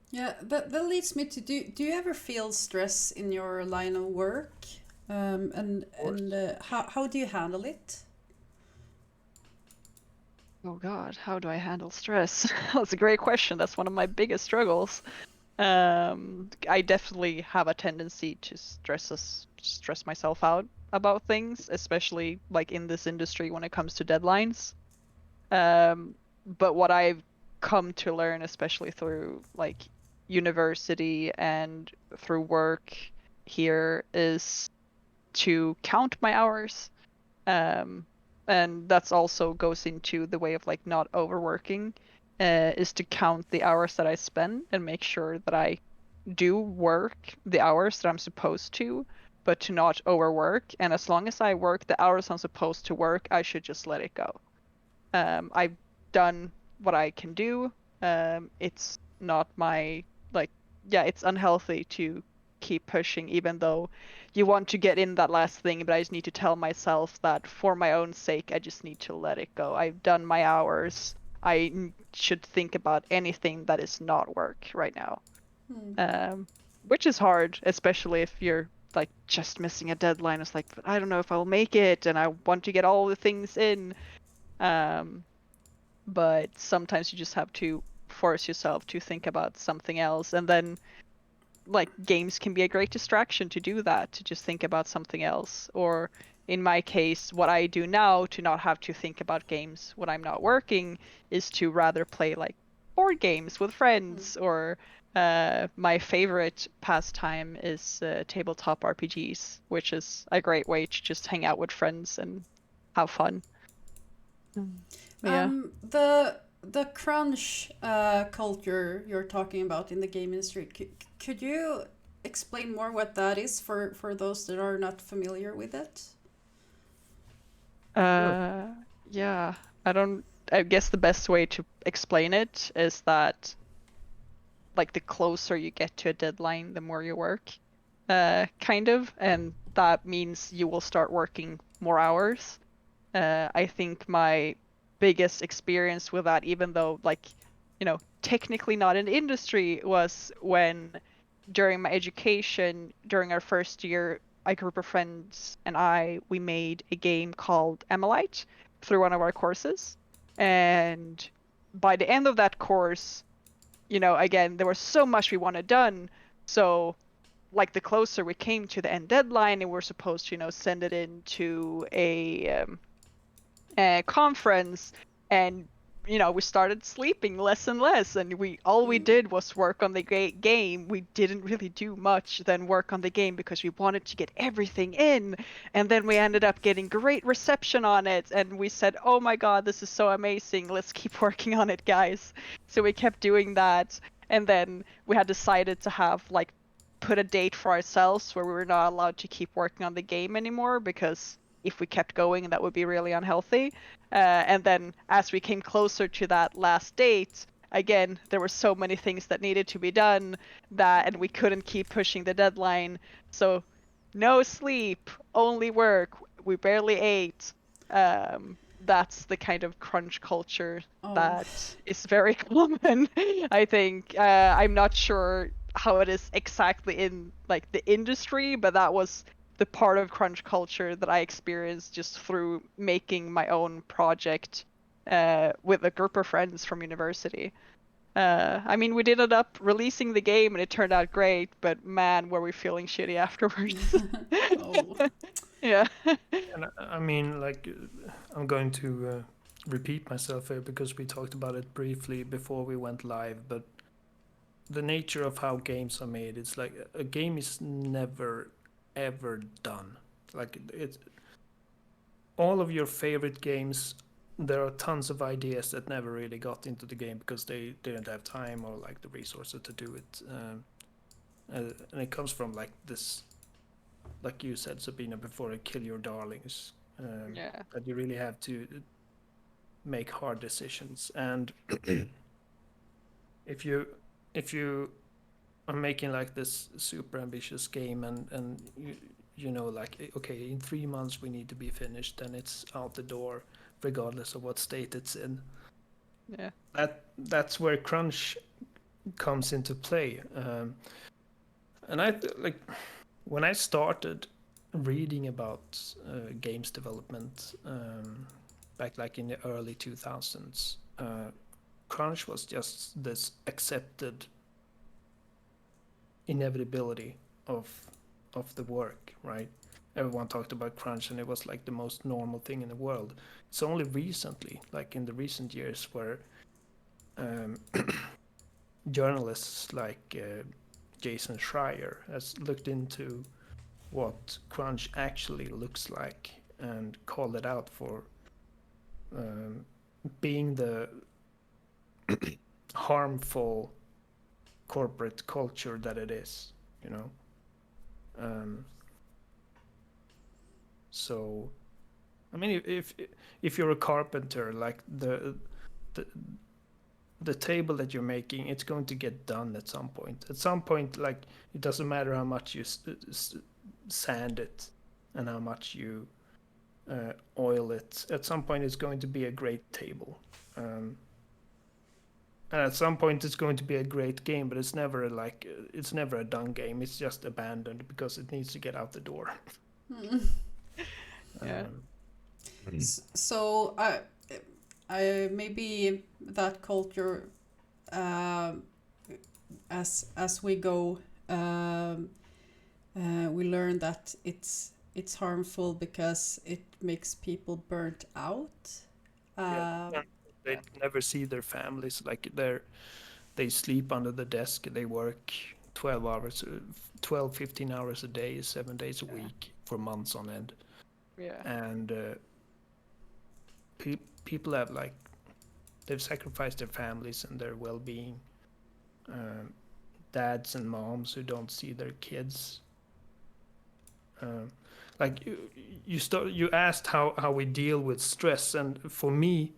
Yeah, that leads me to do you ever feel stress in your line of work? And how do you handle it? Oh God, how do I handle stress? That's a great question. That's one of my biggest struggles. I definitely have a tendency to stress myself out about things, especially like in this industry when it comes to deadlines. But what I've come to learn, especially through like university and through work here, is to count my hours. And that's also goes into the way of like not overworking, is to count the hours that I spend and make sure that I do work the hours that I'm supposed to, but to not overwork. And as long as I work the hours I'm supposed to work, I should just let it go. I've done what I can do. It's not my like, yeah, it's unhealthy to keep pushing, even though you want to get in that last thing. But I just need to tell myself that for my own sake, I just need to let it go. I've done my hours. Should think about anything that is not work right now. Which is hard, especially if you're like just missing a deadline. It's like, I don't know if I'll make it, and I want to get all the things in. But sometimes you just have to force yourself to think about something else, and then like games can be a great distraction to do that, to just think about something else. Or in my case, what I do now to not have to think about games when I'm not working is to rather play like board games with friends. Or my favorite pastime is tabletop RPGs, which is a great way to just hang out with friends and have fun. Yeah. The crunch culture you're talking about in the game industry, could you explain more what that is for those that are not familiar with it? Yeah, I guess the best way to explain it is that like the closer you get to a deadline, the more you work, kind of, and that means you will start working more hours. I think my biggest experience with that, even though like, technically not in the industry, was when during my education, during our first year, a group of friends and we made a game called Emilite through one of our courses. And by the end of that course, again, there was so much we wanted done. So like the closer we came to the end deadline and we're supposed to, send it in to a conference, and we started sleeping less and less, and we did was work on the game. We didn't really do much than work on the game because we wanted to get everything in, and then we ended up getting great reception on it, and we said, oh my god, this is so amazing, let's keep working on it, guys. So we kept doing that, and then we had decided to have like put a date for ourselves where we were not allowed to keep working on the game anymore, because if we kept going, that would be really unhealthy. And then as we came closer to that last date, again, there were so many things that needed to be done and we couldn't keep pushing the deadline. So no sleep, only work. We barely ate. That's the kind of crunch culture Oh. that is very common. I think. I'm not sure how it is exactly in like the industry, but that was the part of crunch culture that I experienced just through making my own project with a group of friends from university. I mean, we did end up releasing the game and it turned out great, but man, were we feeling shitty afterwards. Oh. Yeah. And I mean, like, I'm going to repeat myself here because we talked about it briefly before we went live, but the nature of how games are made, it's like a game is never ever done. Like, it's all of your favorite games, there are tons of ideas that never really got into the game because they didn't have time or like the resources to do it. And it comes from like this, like you said, Sabina, before, kill your darlings. Yeah. That you really have to make hard decisions. And if you are making like this super ambitious game and you know, like, okay, in 3 months we need to be finished, and it's out the door regardless of what state it's in. Yeah. That's where crunch comes into play. And like, when I started reading about games development, back like in the early 2000s, crunch was just this accepted inevitability of the work, right? Everyone talked about crunch and it was like the most normal thing in the world. It's only recently, like in the recent years, where journalists like Jason Schreier has looked into what crunch actually looks like and called it out for being the harmful corporate culture that it is, you know. So, I mean, if you're a carpenter, like the the table that you're making, it's going to get done at some point. At some point, like, it doesn't matter how much you sand it and how much you oil it. At some point, it's going to be a great table. And at some point, it's going to be a great game, but it's never like it's never a done game. It's just abandoned because it needs to get out the door. Yeah. So I maybe that culture, um, as we go, we learn that it's harmful because it makes people burnt out. Yeah, they never see their families. Like, they sleep under the desk. They work 12 hours, 12, 15 hours a day, 7 days a week for months on end. Yeah. And people have, like, they've sacrificed their families and their well-being. Dads and moms who don't see their kids. Like, you asked how we deal with stress, and for me,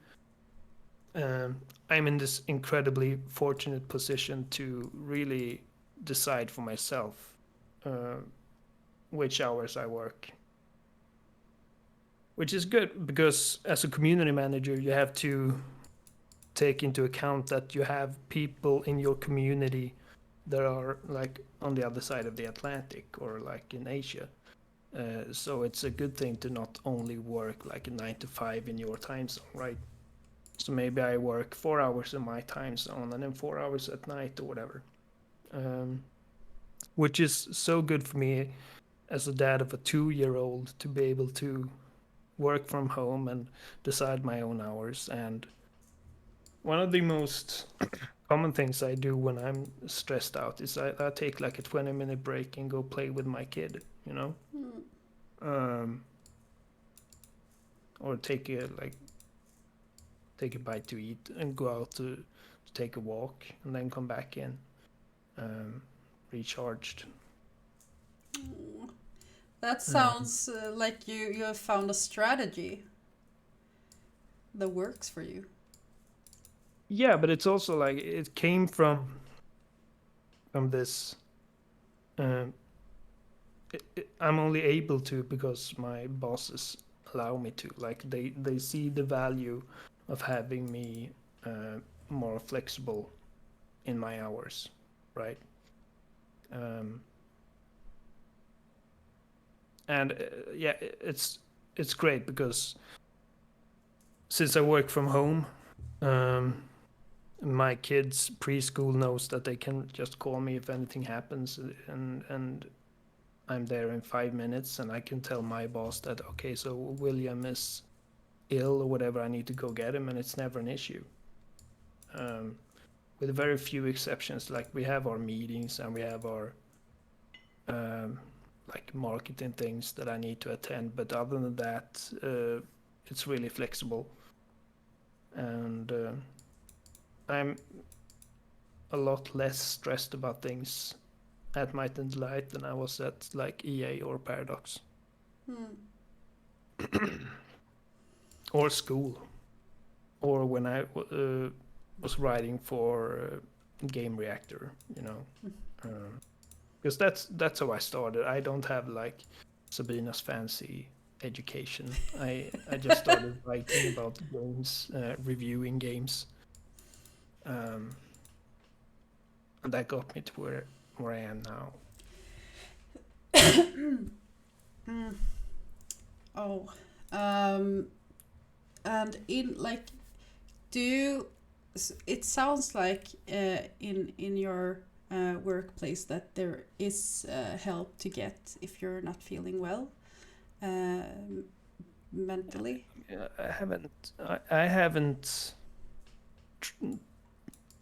I'm in this incredibly fortunate position to really decide for myself which hours I work, which is good because as a community manager, you have to take into account that you have people in your community that are like on the other side of the Atlantic or like in Asia. So it's a good thing to not only work like a 9 to 5 in your time zone, right? So maybe I work 4 hours in my time zone and then 4 hours at night or whatever. Which is so good for me as a dad of a 2-year-old to be able to work from home and decide my own hours. And one of the most common things I do when I'm stressed out is I take like a 20-minute break and go play with my kid, you know? Or take a bite to eat and go out to take a walk and then come back in recharged. That sounds like you have found a strategy that works for you. Yeah, but it's also like it came from this. I'm only able to because my bosses allow me to. Like, they see the value of having me more flexible in my hours, right? And yeah, it's great because since I work from home, my kids preschool knows that they can just call me if anything happens, and I'm there in 5 minutes, and I can tell my boss that okay, so William is ill or whatever, I need to go get him, and it's never an issue. With very few exceptions, like we have our meetings and we have our like marketing things that I need to attend, but other than that, it's really flexible, and I'm a lot less stressed about things at Might and Delight than I was at like EA or Paradox. Or school, or when I was writing for Game Reactor, you know, because that's how I started. I don't have like Sabina's fancy education. I just started writing about games, reviewing games, and that got me to where I am now. Oh, and in like, do you? It sounds like in your workplace that there is help to get if you're not feeling well mentally. I haven't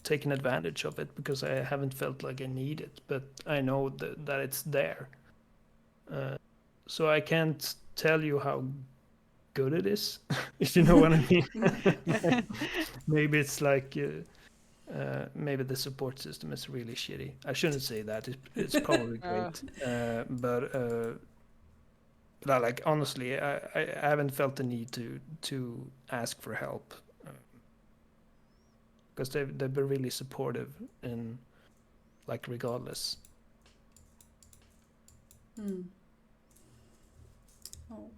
taken advantage of it because I haven't felt like I need it, but I know that it's there. So I can't tell you how good it is, if you know what I mean. Maybe it's like maybe the support system is really shitty. I shouldn't say that. It's probably great, but like honestly, I haven't felt the need to ask for help because they've been really supportive in like regardless. Oh.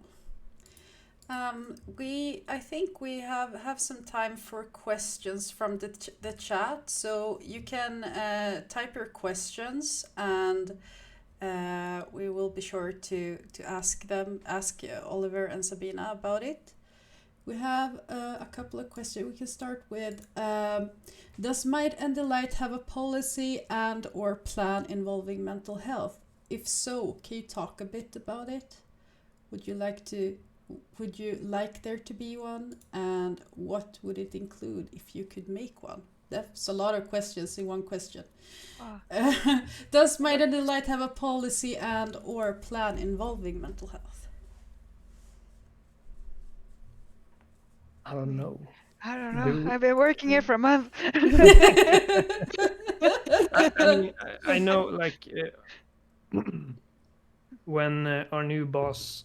I think we have some time for questions from the chat, so you can type your questions, and we will be sure to ask Oliver and Sabina about it. We have a couple of questions. We can start with, does Might and Delight have a policy and or plan involving mental health? If so, can you talk a bit about it? Would you like there to be one, and what would it include if you could make one? That's a lot of questions in one question. Does Might and Delight have a policy and or plan involving mental health? I don't know. I've been working here for a month. I know, like when our new boss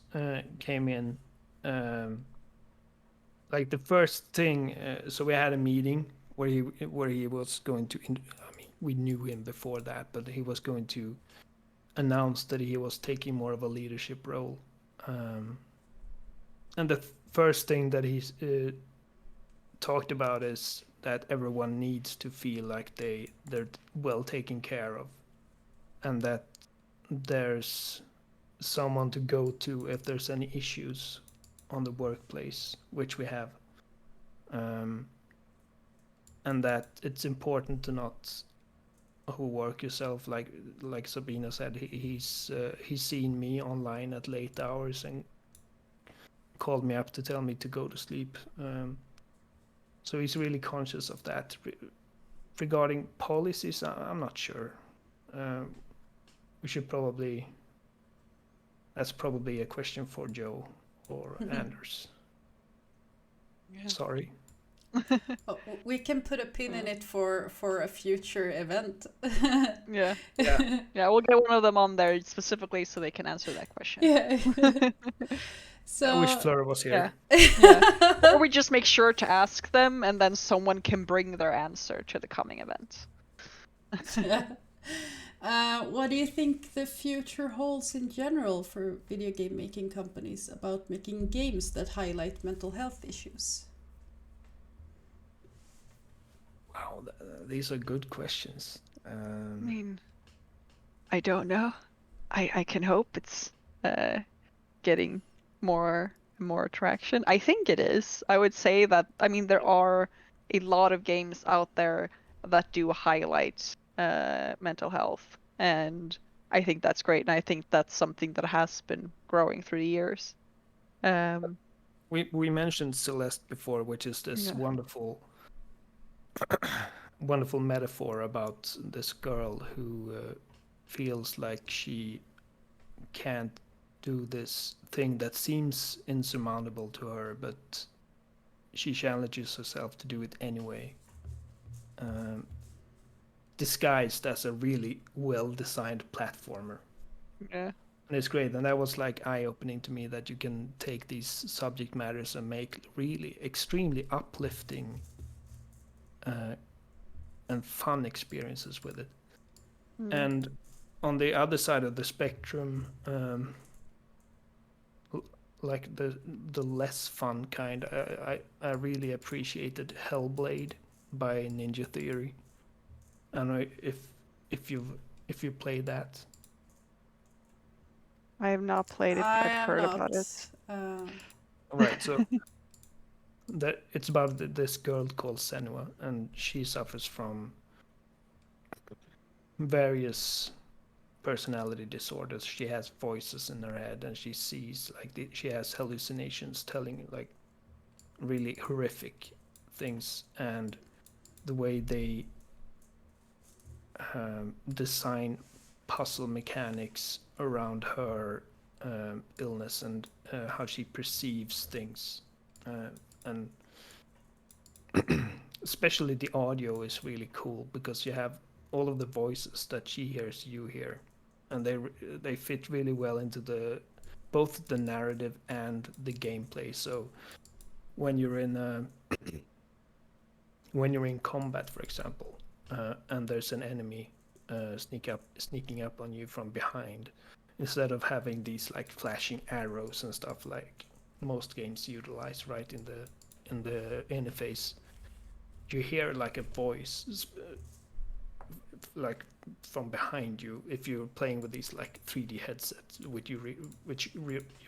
came in, like the first thing, so we had a meeting where he was going to. I mean, we knew him before that, but he was going to announce that he was taking more of a leadership role, and the first thing that he talked about is that everyone needs to feel like they're well taken care of, and that there's someone to go to if there's any issues on the workplace, which we have, and that it's important to not overwork yourself. Like Sabina said, he's seen me online at late hours and called me up to tell me to go to sleep. So he's really conscious of that. Regarding policies, I'm not sure. We should probably. That's probably a question for Joe or Anders. Yeah. Sorry. Oh, we can put a pin in it for a future event. Yeah. We'll get one of them on there specifically so they can answer that question. Yeah. So I wish Fleur was here. Or we just make sure to ask them, and then someone can bring their answer to the coming event. What do you think the future holds in general for video game making companies about making games that highlight mental health issues? Wow, these are good questions. I mean, I don't know. I can hope it's getting more and more traction? I think it is. I would say that, I mean, there are a lot of games out there that do highlight mental health, and I think that's great, and I think that's something that has been growing through the years. We mentioned Celeste before, which is this Yeah. wonderful metaphor about this girl who feels like she can't do this thing that seems insurmountable to her, but she challenges herself to do it anyway, disguised as a really well-designed platformer. Yeah. And it's great, and that was like eye-opening to me, that you can take these subject matters and make really extremely uplifting and fun experiences with it. And on the other side of the spectrum, like the less fun kind, I really appreciated Hellblade by Ninja Theory. I don't know if you played that. I have not played it, but I I've am heard not. about it. Right, so that it's about this girl called Senua, and she suffers from various personality disorders. She has voices in her head, and she sees she has hallucinations telling like really horrific things, and the way they design puzzle mechanics around her illness and how she perceives things, and especially the audio is really cool, because you have all of the voices that she hears, you hear, and they fit really well into both the narrative and the gameplay. So when you're in combat, for example, and there's an enemy sneaking up on you from behind, instead of having these like flashing arrows and stuff like most games utilize, right, in the interface, you hear like a voice like from behind you, if you're playing with these like 3D headsets, which you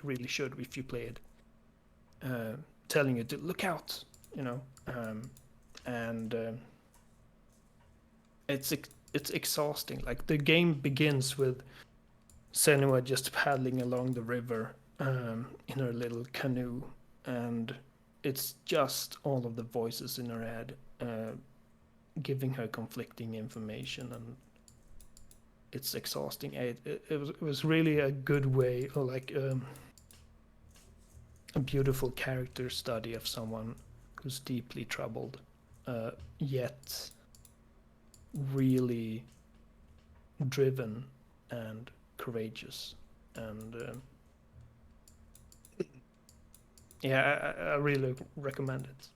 really should if you play it, telling you to look out, and it's exhausting. Like the game begins with Senua just paddling along the river in her little canoe, and it's just all of the voices in her head giving her conflicting information, and it's exhausting. It was really a good way, or like a beautiful character study of someone who's deeply troubled, yet really driven and courageous, and yeah, I really recommend it.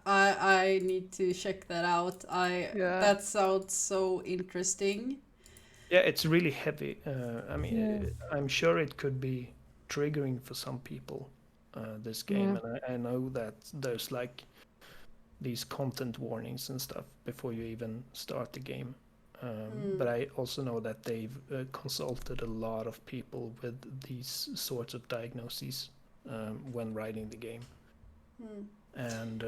I need to check that out. Yeah. That sounds so interesting. Yeah, it's really heavy. I mean, I'm sure it could be triggering for some people, this game, and I know that there's like these content warnings and stuff before you even start the game. But I also know that they've consulted a lot of people with these sorts of diagnoses when writing the game. And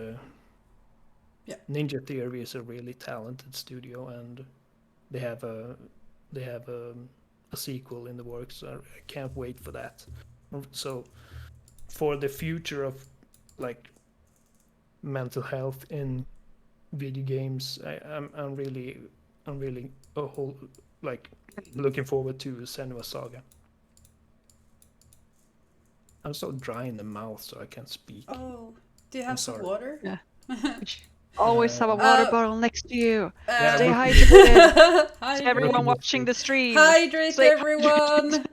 Yeah. Ninja Theory is a really talented studio, and they have a sequel in the works. I can't wait for that. So for the future of like mental health in video games, I'm really looking forward to Senua Saga. I'm so dry in the mouth, so I can't speak. Oh, do you have I'm some sorry. water? Yeah. Always have a water bottle next to you. Stay we- hydrated. Hydrate. Everyone watching the stream. Hydrate, stay everyone.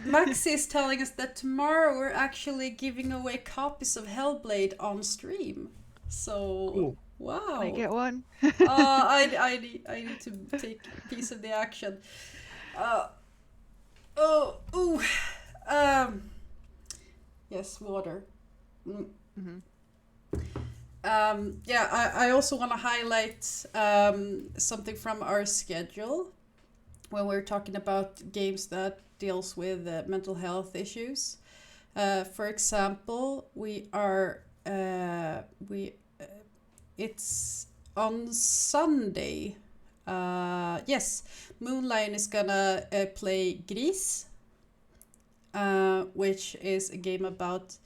Max is telling us that tomorrow we're actually giving away copies of Hellblade on stream. So Cool. wow. Can I get one? I need to take a piece of the action. Yes, water. Yeah, I also want to highlight something from our schedule. when we're talking about games that deals with mental health issues. For example, we it's on Sunday. Yes, Moonlion is gonna play Gris, which is a game about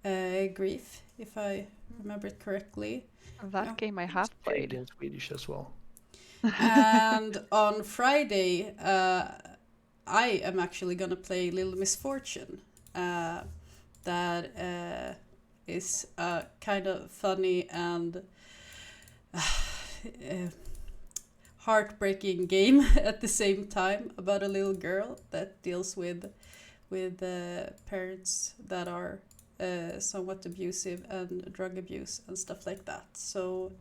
grief, if I remember it correctly. That Yeah. game I have Played played. in Swedish as well. And on Friday, I am actually gonna play Little Misfortune. That is kind of funny and heartbreaking game at the same time, about a little girl that deals with parents that are somewhat abusive and drug abuse and stuff like that. So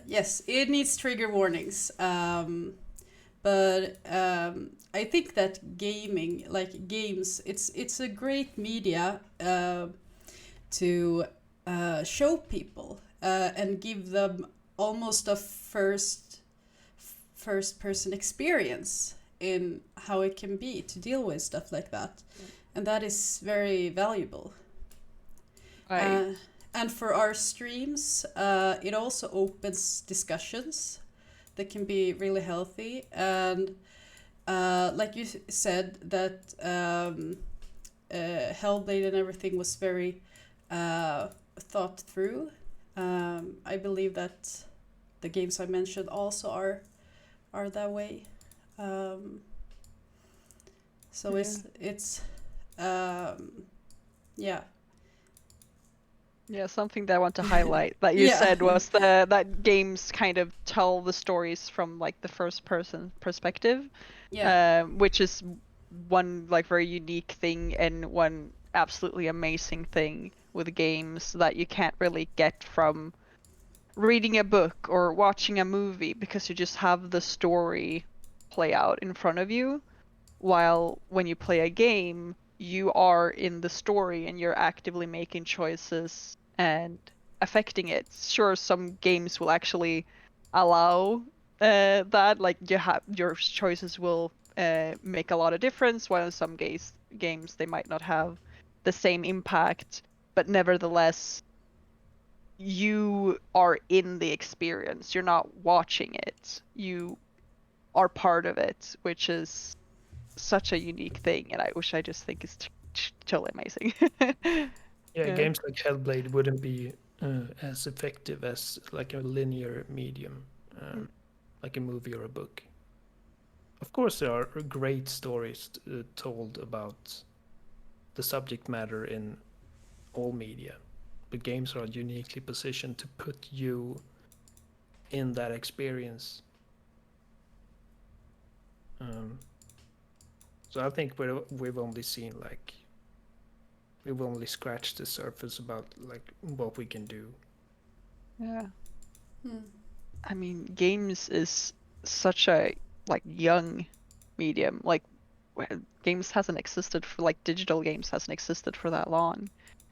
yes, it needs trigger warnings. But I think that gaming, like games, it's a great media to show people and give them almost a first person experience in how it can be to deal with stuff like that, and that is very valuable. I And for our streams, it also opens discussions that can be really healthy. And like you said, that Hellblade and everything was very thought through. I believe that the games I mentioned also are that way. Um, so Yeah. it's yeah. Yeah, something that I want to highlight that you Yeah. said was that games kind of tell the stories from like the first person perspective, Yeah. which is one like very unique thing and one absolutely amazing thing with games that you can't really get from reading a book or watching a movie, because you just have the story play out in front of you, while when you play a game, you are in the story and you're actively making choices and affecting it. Sure, some games will actually allow that, like your choices will make a lot of difference, while in some games they might not have the same impact, but nevertheless you are in the experience. You're not watching it. You are part of it, which is such a unique thing, and which I just think is totally amazing. Yeah, Yeah. games like Hellblade wouldn't be as effective as like a linear medium, Mm. like a movie or a book. Of course, there are great stories told about the subject matter in all media, but games are uniquely positioned to put you in that experience. Um, so I think we've only seen like we've only scratched the surface about like what we can do. Yeah. Hmm. I mean, games is such a like young medium. Like games hasn't existed for like digital games hasn't existed for that long,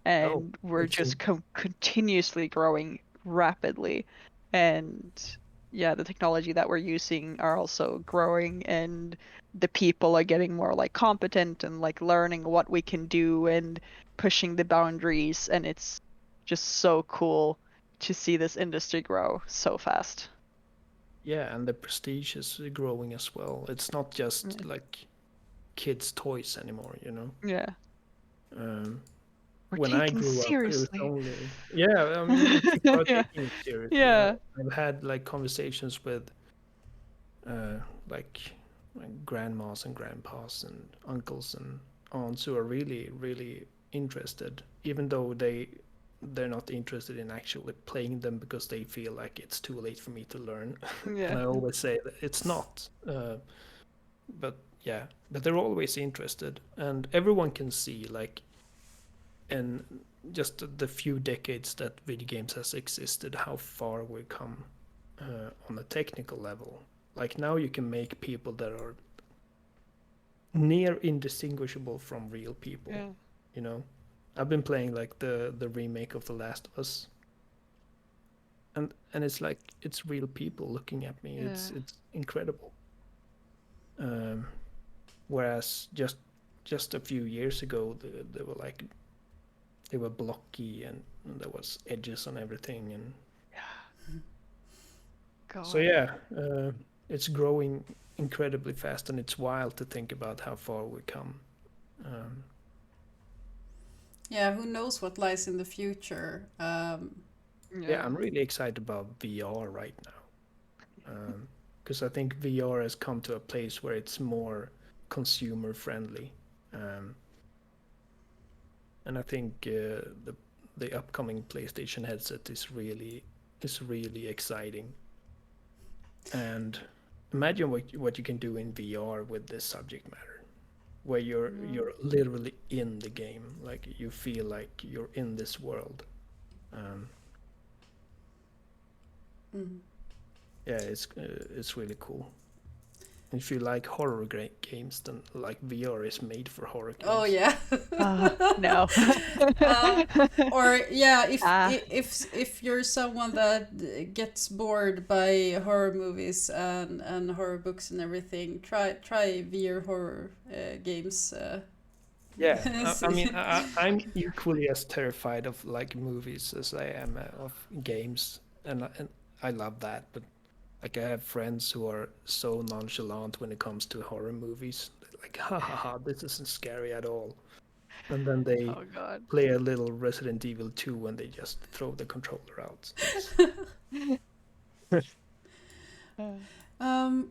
Oh, and we're it's just in, continuously growing rapidly. And yeah, the technology that we're using are also growing, and the people are getting more like competent and like learning what we can do and pushing the boundaries, and it's just so cool to see this industry grow so fast. yeah, and the prestige is growing as well. It's not just Yeah. like kids' toys anymore, you know. Yeah. Um, We're when I taken grew up, it was seriously. only yeah. I mean, people are Yeah. taking it seriously. Yeah. I've had like conversations with uh, like grandmas and grandpas and uncles and aunts who are really, really interested, even though they're not interested in actually playing them because they feel like it's too late for me to learn. And Yeah. I always say that it's not. But yeah, but they're always interested, and everyone can see like in just the few decades that video games has existed, how far we've come on a technical level. Like now you can make people that are near indistinguishable from real people. Yeah. You know, I've been playing like the remake of The Last of Us, and it's like it's real people looking at me. Yeah. It's incredible. Whereas just a few years ago, they were like they were blocky and there was edges on everything, and God. so yeah, it's growing incredibly fast, and it's wild to think about how far we come. Yeah, who knows what lies in the future? Yeah, I'm really excited about VR right now, because I think VR has come to a place where it's more consumer friendly, and I think the upcoming PlayStation headset is really exciting. And imagine what you can do in VR with this subject matter, where you're literally in the game, like you feel like you're in this world. Yeah, it's really cool. If you like horror games, then like VR is made for horror games. Oh yeah. No. Or yeah, Ah. if you're someone that gets bored by horror movies and horror books and everything, try VR horror games. Yeah, I mean, I'm equally as terrified of like movies as I am of games, and I love that. But like, I have friends who are so nonchalant when it comes to horror movies. They're like, ha ha ha, this isn't scary at all. And then they Oh God. play a little Resident Evil 2 and they just throw the controller out.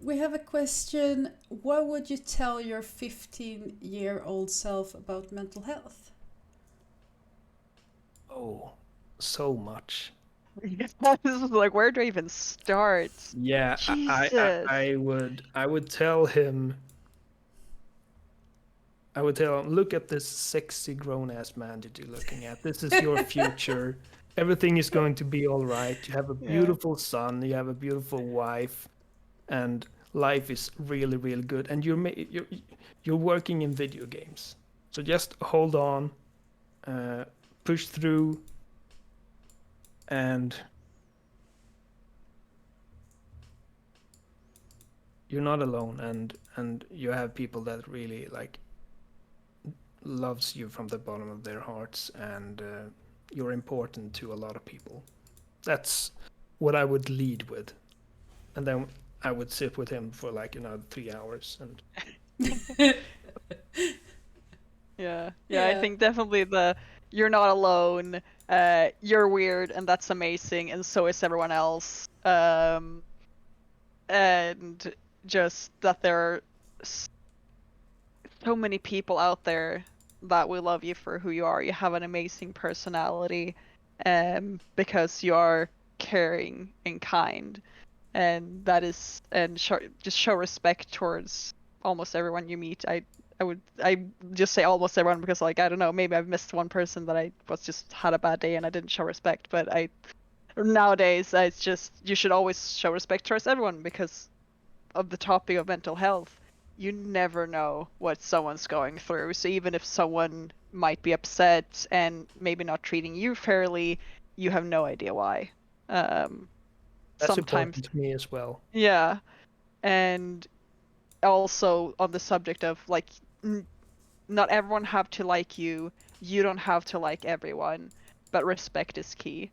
We have a question. What would you tell your 15-year-old self about mental health? Oh, so much. This is like, where do I even start? Yeah, Jesus. I would tell him. I would tell him, look at this sexy grown-ass man that you're looking at. This is your future. Everything is going to be all right. You have a beautiful son. You have a beautiful wife, and life is really, really good. And you're working in video games, so just hold on, push through, and you're not alone. And you have people that really like loves you from the bottom of their hearts, and you're important to a lot of people. That's what I would lead with, and then I would sit with him for like another 3 hours. And Yeah. Yeah. I think definitely you're not alone. You're weird, and that's amazing, and so is everyone else. And just that there are so many people out there that will love you for who you are. You have an amazing personality, because you are caring and kind, and that is, and just show respect towards almost everyone you meet. I just say almost everyone because, like, I don't know, maybe I've missed one person that I was just had a bad day and I didn't show respect, but nowadays it's just, you should always show respect towards everyone because of the topic of mental health. You never know what someone's going through. So even if someone might be upset and maybe not treating you fairly, you have no idea why. that's Sometimes, important to me as well. yeah. And also on the subject of, like, not everyone have to like you. You don't have to like everyone, but respect is key.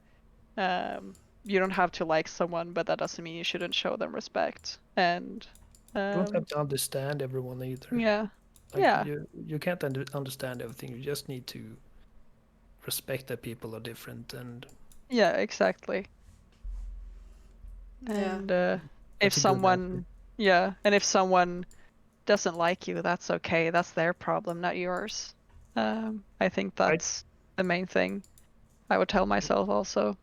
You don't have to like someone, but that doesn't mean you shouldn't show them respect. And You don't have to understand everyone either. yeah, Like, yeah, you can't understand everything. You just need to respect that people are different. And yeah, exactly. Yeah. And that's if a good someone, answer. yeah, and if someone doesn't like you, that's okay. That's their problem, not yours. I think that's the main thing I would tell myself also.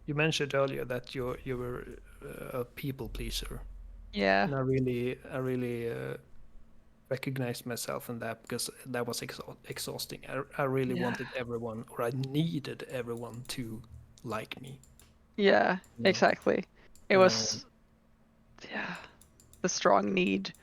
You mentioned earlier that you were a people pleaser, Yeah, and I really recognized myself in that, because that was exhausting. I really yeah, wanted everyone, or I needed everyone to like me. yeah, You know? exactly. It was, yeah, the strong need,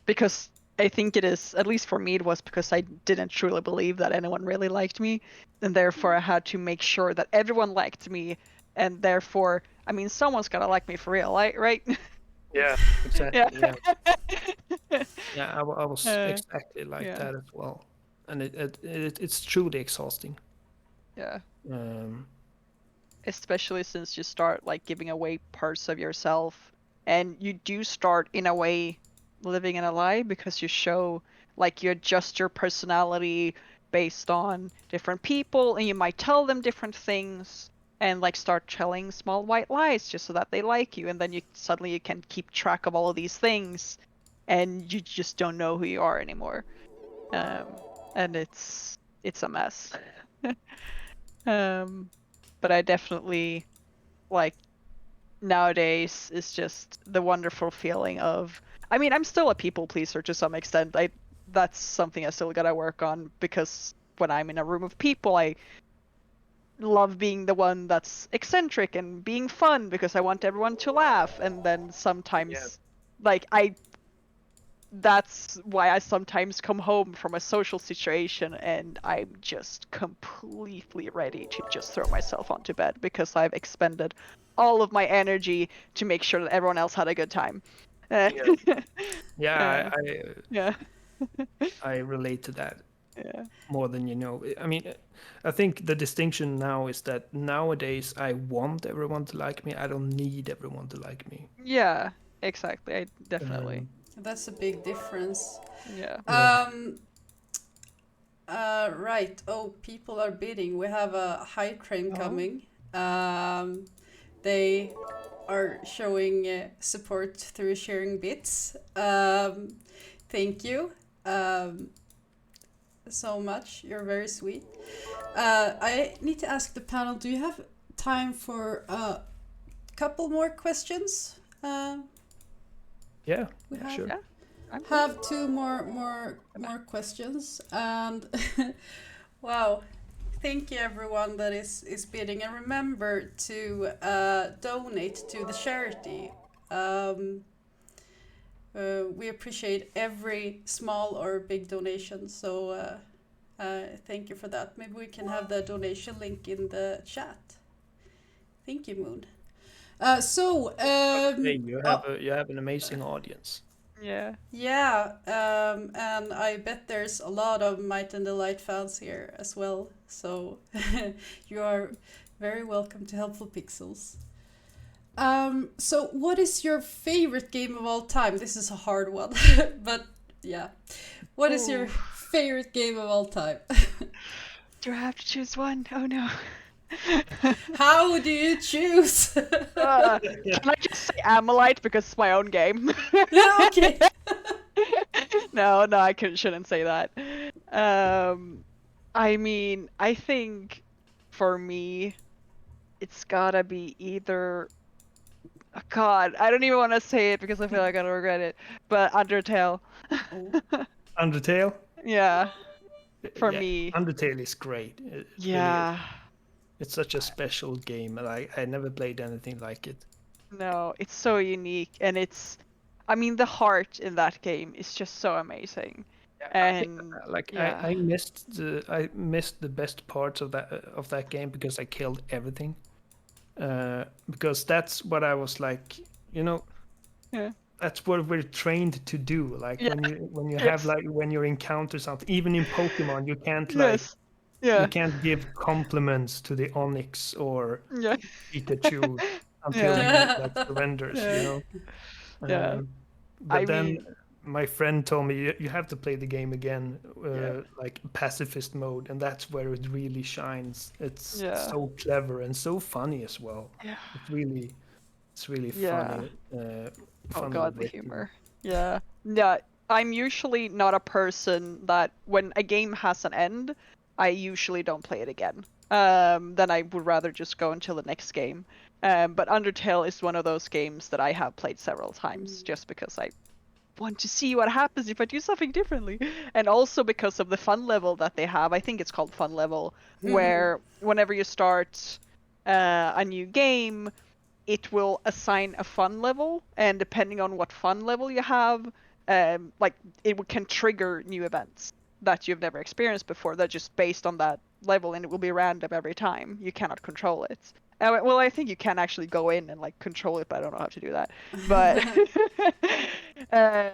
because I think it is, at least for me, it was because I didn't truly believe that anyone really liked me, and therefore I had to make sure that everyone liked me, and therefore, I mean, someone's gotta like me for real, right? Yeah, exactly. Yeah. Yeah. Yeah, I was Uh, exactly like yeah, that as well, and it's truly exhausting. yeah. Um, Especially since you start like giving away parts of yourself, and you do start in a way living in a lie because you show like you adjust your personality based on different people, and you might tell them different things and like start telling small white lies just so that they like you, and then you suddenly you can keep track of all of these things and you just don't know who you are anymore. And it's a mess. um but I definitely like nowadays is just the wonderful feeling of, I mean, I'm still a people pleaser to some extent. That's something I still gotta work on, because when I'm in a room of people, I love being the one that's eccentric and being fun because I want everyone to laugh. And then yeah, sometimes like I that's why I sometimes come home from a social situation and I'm just completely ready to just throw myself onto bed because I've expended all of my energy to make sure that everyone else had a good time. Uh, yeah, yeah. uh, yeah, I relate to that yeah, more than you know. I mean, I think the distinction now is that nowadays I want everyone to like me. I don't need everyone to like me. yeah, exactly. I definitely, Um, That's a big difference. yeah. yeah, Um, right. Oh, people are bidding. We have a high train Oh, coming. Um, they are showing support through sharing bits. Thank you so much. You're very sweet. I need to ask the panel, do you have time for a couple more questions? yeah, We yeah, have sure. yeah, I'm cool. have two more questions, and wow, thank you everyone that is bidding, and remember to donate to the charity. Um, we appreciate every small or big donation, so thank you for that. Maybe we can have the donation link in the chat. Thank you, Moon. Hey, you have an amazing audience. Yeah, Yeah, and I bet there's a lot of Might and Delight fans here as well. So you are very welcome to Helpful Pixels. So what is your favorite game of all time? This is a hard one, but yeah. What is your oh, favorite game of all time? do I have to choose one? Oh no. How do you choose? Can I just say Amalite because it's my own game? Okay. No, no, shouldn't say that. Um, I mean, I think for me, it's gotta be either. Oh, God, I don't even want to say it because I feel like I'm gonna regret it. But Undertale. Oh. Undertale, Yeah, for yeah, me. Undertale is great. It really is. Yeah. It's such a special game, and I never played anything like it. No, it's so unique, and I mean, the heart in that game is just so amazing. Yeah, I think And like yeah. I missed the best parts of that game because I killed everything. Because that's what I was like, you know, Yeah. that's what we're trained to do. Like Yeah. when you have Yes. like when you encounter something, even in Pokemon, you can't like Yes. you Yeah. can't give compliments to the Onyx or Yeah. Pikachu until Yeah. he like surrenders, you Yeah. know. Yeah. Um, I but then mean, my friend told me you have to play the game again, yeah. like pacifist mode, and that's where it really shines. It's Yeah. so clever and so funny as well. Yeah. It's really Yeah. Oh funnily God, the written. humor. Yeah. Yeah. I'm usually not a person that when a game has an end, I usually don't play it again. Then I would rather just go until the next game. But Undertale is one of those games that I have played several times just because I want to see what happens if I do something differently. And also because of the fun level that they have. I think it's called fun level, where whenever you start a new game, it will assign a fun level, and depending on what fun level you have, like can trigger new events that you've never experienced before. That just based on that level, and it will be random every time. You cannot control it. Well, I think you can actually go in and like control it, but I don't know how to do that. But uh,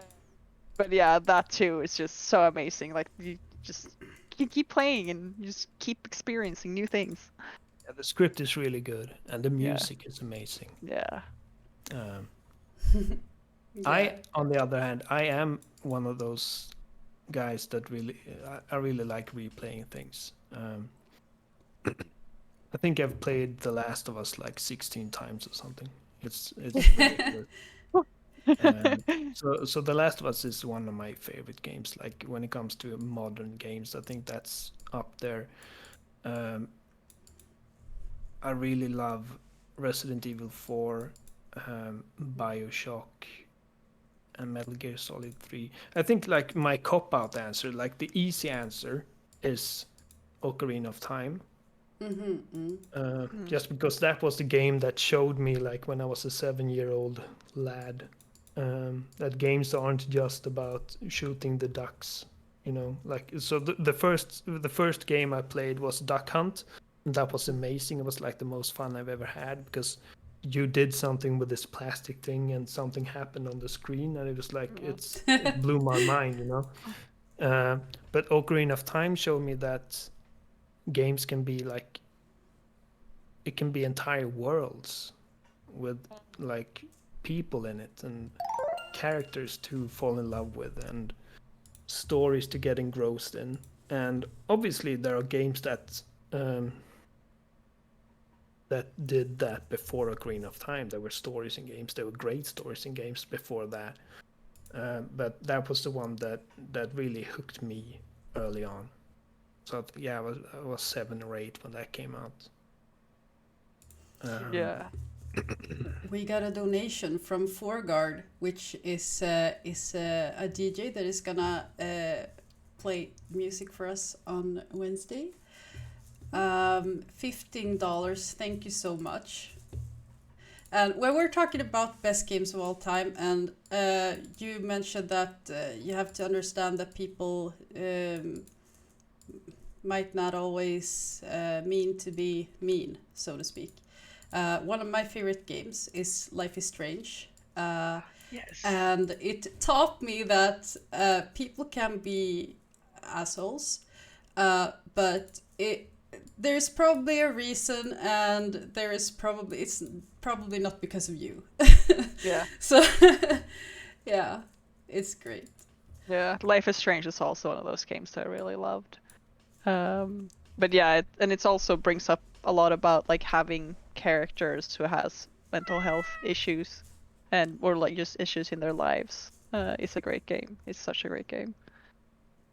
But yeah, that too is just so amazing. Like you just keep playing and you just keep experiencing new things. Yeah, the script is really good, and the Yeah. music is amazing. Yeah. Um, Yeah. on the other hand, I am one of those guys that I really like replaying things. I think I've played The Last of Us like 16 times or something. It's ridiculous. So The Last of Us is one of my favorite games. Like when it comes to modern games, I think that's up there. I really love Resident Evil 4, BioShock, and Metal Gear Solid 3. I think like my cop-out answer, like the easy answer, is Ocarina of Time. Just because that was the game that showed me, like when I was a 7-year-old lad, that games aren't just about shooting the ducks, you know. Like so, the first game I played was Duck Hunt, and that was amazing. It was like the most fun I've ever had because you did something with this plastic thing and something happened on the screen, and it was like it blew my mind, you know. But Ocarina of Time showed me that games can be like, it can be entire worlds with like people in it and characters to fall in love with and stories to get engrossed in. And obviously there are games that did that before Ocarina of Time. There were stories in games. There were great stories in games before that. But that was the one that really hooked me early on. So yeah, I was 7 or 8 when that came out. Yeah. We got a donation from Forgard, which is a DJ that is gonna play music for us on Wednesday. $15. Thank you so much. And when we're talking about best games of all time, and you mentioned that you have to understand that people might not always mean to be mean, so to speak. One of my favorite games is Life is Strange. Yes. And it taught me that people can be assholes, but there's probably a reason, and it's probably not because of you. Yeah. So yeah, it's great. Yeah. Life is Strange is also one of those games that I really loved. But yeah, and it's also brings up a lot about like having characters who has mental health issues and or like just issues in their lives. It's a great game. It's such a great game.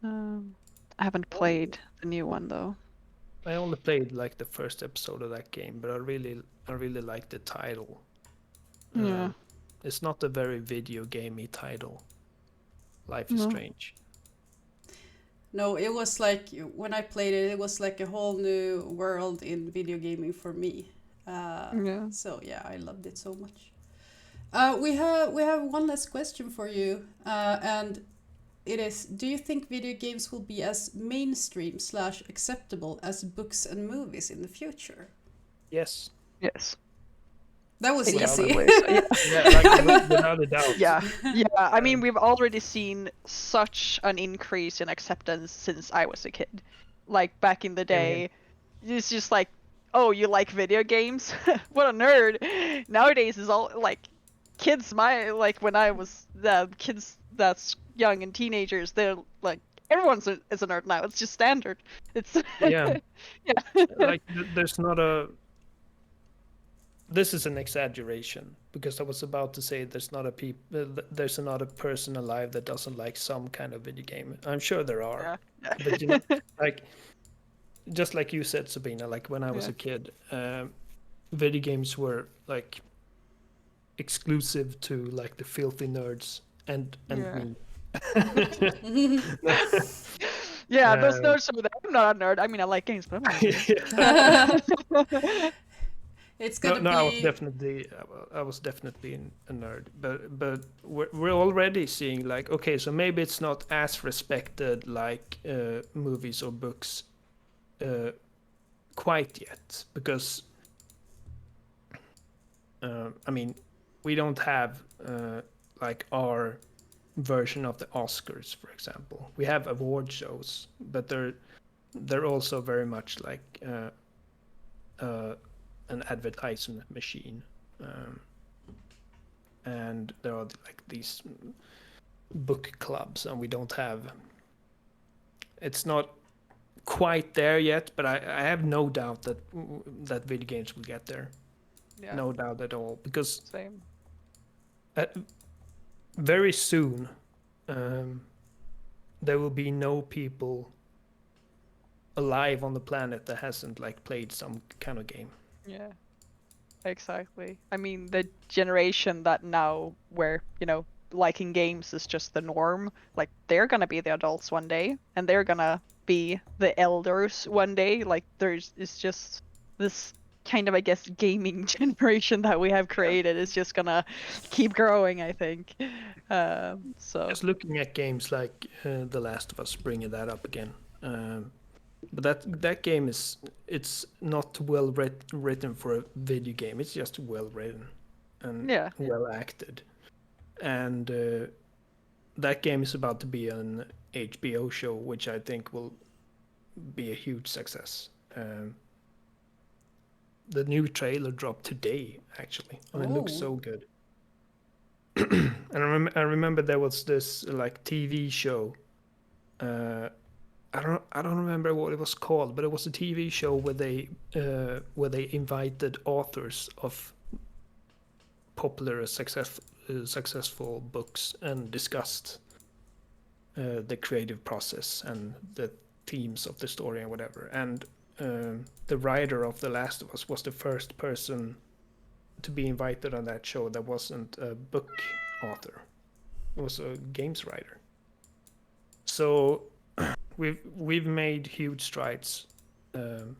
I haven't played the new one though. I only played like the first episode of that game, but I really like the title. Yeah. It's not a very video gamey title. Life is No. Strange. No, it was like when I played it, it was like a whole new world in video gaming for me. Yeah. So yeah, I loved it so much. We have one last question for you, and it is: do you think video games will be as mainstream slash acceptable as books and movies in the future? Yes. Yes. That was easy. Definitely. So, yeah. Yeah, like without a doubt. Yeah. Yeah. I mean, we've already seen such an increase in acceptance since I was a kid. Like back in the day, it's just like, oh, you like video games? What a nerd. Nowadays is all like kids my like when I was the kids that's young and teenagers, they're like everyone's is a nerd now. It's just standard. It's Yeah. yeah. Like there's not a. This is an exaggeration because I was about to say there's another person alive that doesn't like some kind of video game. I'm sure there are, Yeah. but you know, like just like you said, Sabina, like when I was Yeah. a kid, video games were like exclusive to like the filthy nerds and Yeah. me. Yeah, those nerds over there. I'm not a nerd. I mean, I like games, but I'm not a nerd. It's No, gonna no, be. I was definitely a nerd, but we're already seeing like, okay, so maybe it's not as respected like movies or books quite yet, because I mean, we don't have like our version of the Oscars, for example. We have award shows, but they're also very much like an advertisement machine, and there are like these book clubs, and we don't have. It's not quite there yet, but I have no doubt that video games will get there. Yeah. No doubt at all, because Same. very soon there will be no people alive on the planet that hasn't like played some kind of game. Yeah. Exactly. I mean, the generation that now where, liking games is just the norm, like they're gonna be the adults one day and they're gonna be the elders one day. Like it's just this kind of, I guess, gaming generation that we have created is just gonna keep growing, I think. So Just looking at games like The Last of Us, bringing that up again. But that game it's not well written for a video game. It's just well written and well acted. And that game is about to be an HBO show, which I think will be a huge success. The new trailer dropped today, actually, and it looks so good. And I remember there was this like TV show. I don't remember what it was called, but it was a TV show where they invited authors of popular successful books and discussed the creative process and the themes of the story and whatever. And the writer of The Last of Us was the first person to be invited on that show that wasn't a book author. It was a games writer. So we've made huge strides in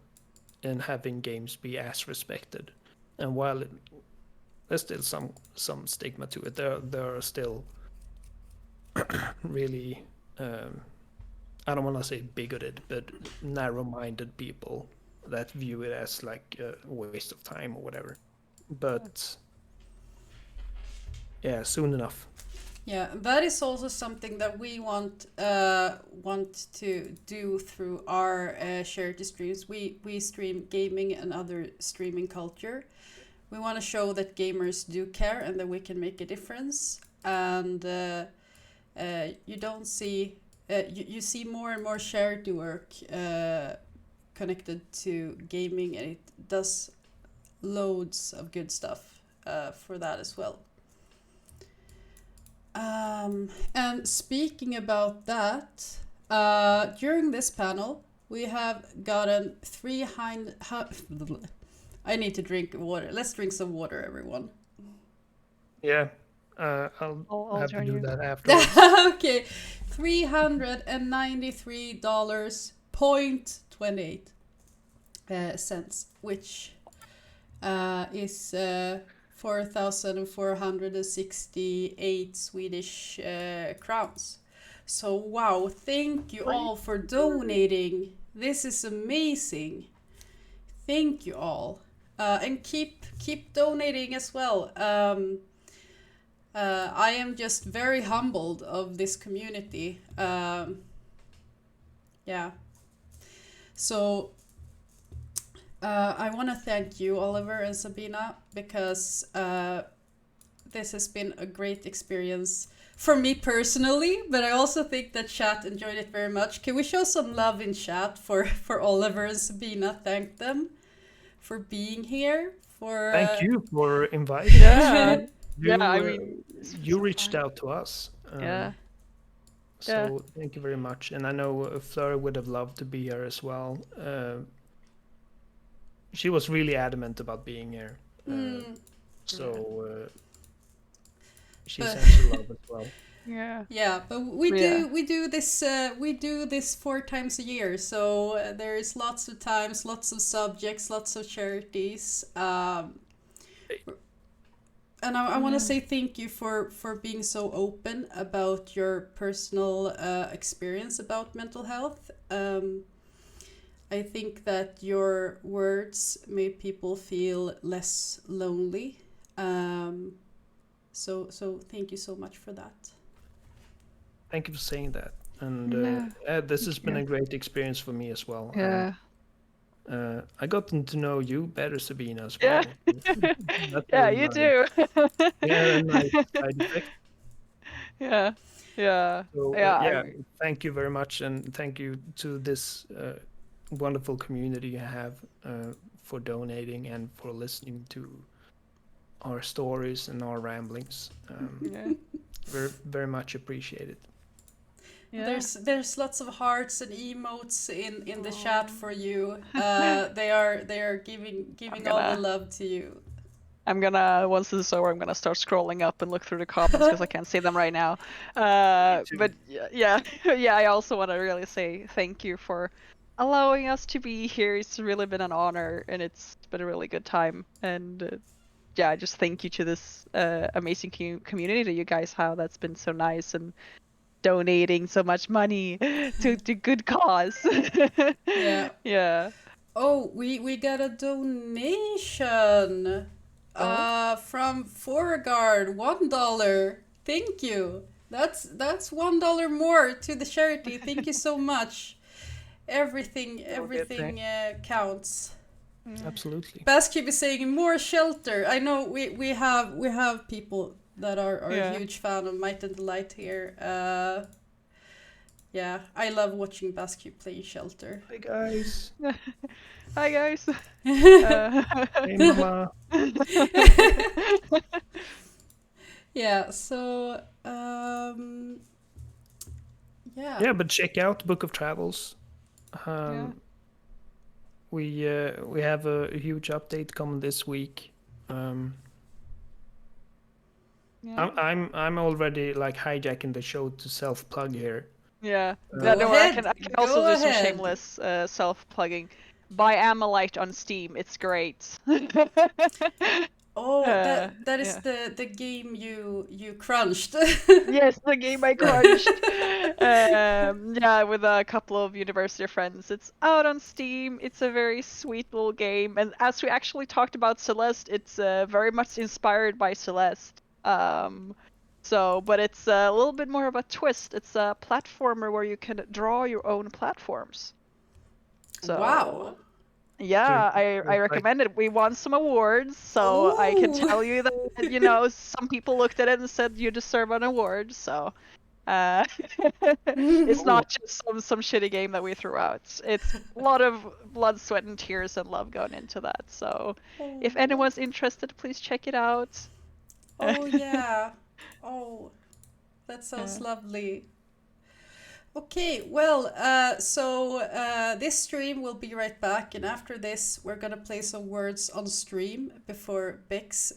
having games be as respected. And while there's still some stigma to it, there are still really I don't want to say bigoted, but narrow-minded people that view it as like a waste of time or whatever. But yeah, soon enough. Yeah, that is also something that we want to do through our charity streams. We stream gaming and other streaming culture. We want to show that gamers do care and that we can make a difference. And you don't see you see more and more charity work connected to gaming, and it does loads of good stuff for that as well. And speaking about that, during this panel, we have gotten 300. I need to drink water. Let's drink some water, everyone. Yeah, I'll have to do that after. Okay, $393.28 which is 4,468 Swedish crowns. So wow, thank you all for donating. This is amazing. Thank you all. And keep donating as well. I am just very humbled of this community. Yeah. So I want to thank you, Oliver and Sabina, because this has been a great experience for me personally, but I also think that chat enjoyed it very much. Can we show some love in chat for Oliver and Sabina? Thank them for being here. Thank you for inviting us. I mean, you reached out to us. So thank you very much. And I know Fleur would have loved to be here as well. She was really adamant about being here. She sends you love as well. Yeah, but we do this 4 times a year, so there's lots of times, lots of subjects, lots of charities. And I want to say thank you for being so open about your personal experience about mental health. I think that your words made people feel less lonely. So thank you so much for that. thank you for saying that. And this has been you. a great experience for me as well. Yeah. And I gotten to know you better, Sabina, as Yeah. well. That's Yeah, really you nice. do. Yeah, a nice side effect. Yeah. Yeah. So Yeah. yeah, thank you very much, and thank you to this wonderful community you have for donating and for listening to our stories and our ramblings. Yeah. Very, very much appreciated. Yeah. There's lots of hearts and emotes in the chat for you. I'm They are giving all the gonna love to you. once this is over, I'm gonna start scrolling up and look through the comments because I can't see them right now. too. But yeah, yeah. I also want to really say thank you for allowing us to be here. It's really been an honor, and it's been a really good time. And yeah, just thank you to this amazing community that you guys have. That's been so nice and donating so much money to good cause. Yeah. Yeah. Oh, we got a donation. Oh. From Foregard, $1. Thank you. That's $1 more to the charity. Thank you so much. Everything counts. Absolutely. Bascube is saying more shelter. I know we have people that are a Yeah. huge fan of Might and Delight here. Yeah, I love watching Bascube play Shelter. Hi guys. Hi guys. Hey mama. Yeah, so yeah. Yeah, but check out Book of Travels. Yeah. We have a huge update coming this week. Yeah. I'm already like hijacking the show to self plug here. Yeah. Go No, I ahead. can also Go do some ahead. shameless self-plugging. Buy Amalite on Steam. It's great. Oh, that is yeah. the game you crunched. Yes, the game I crunched. Yeah, with a couple of university friends. It's out on Steam. It's a very sweet little game, and as we actually talked about Celeste, it's very much inspired by Celeste. But it's a little bit more of a twist. It's a platformer where you can draw your own platforms. So Wow. yeah, I Like, recommend it. We won some awards, so I can Ooh. tell you that some people looked at it and said you deserve an award. So it's not just some shitty game that we threw out. It's a lot of blood, sweat, and tears and love going into that. So if anyone's interested, please check it out. Oh yeah. Oh, that sounds Yeah. lovely. Okay, well, this stream will be right back, and after this, we're gonna play some words on stream before Bex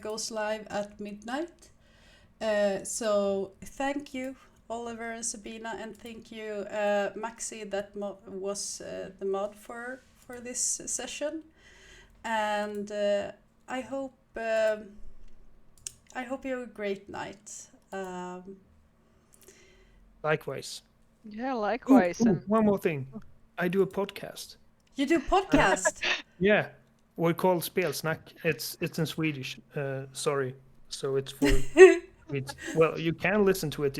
goes live at midnight. So thank you, Oliver and Sabina, and thank you, Maxi, that was the mod for this session. And I hope you have a great night. likewise. Yeah, likewise. Ooh, And one more thing. I do a podcast. You do podcast. Yeah, we're called Spelsnack. It's in Swedish. Sorry, so it's for well, you can listen to it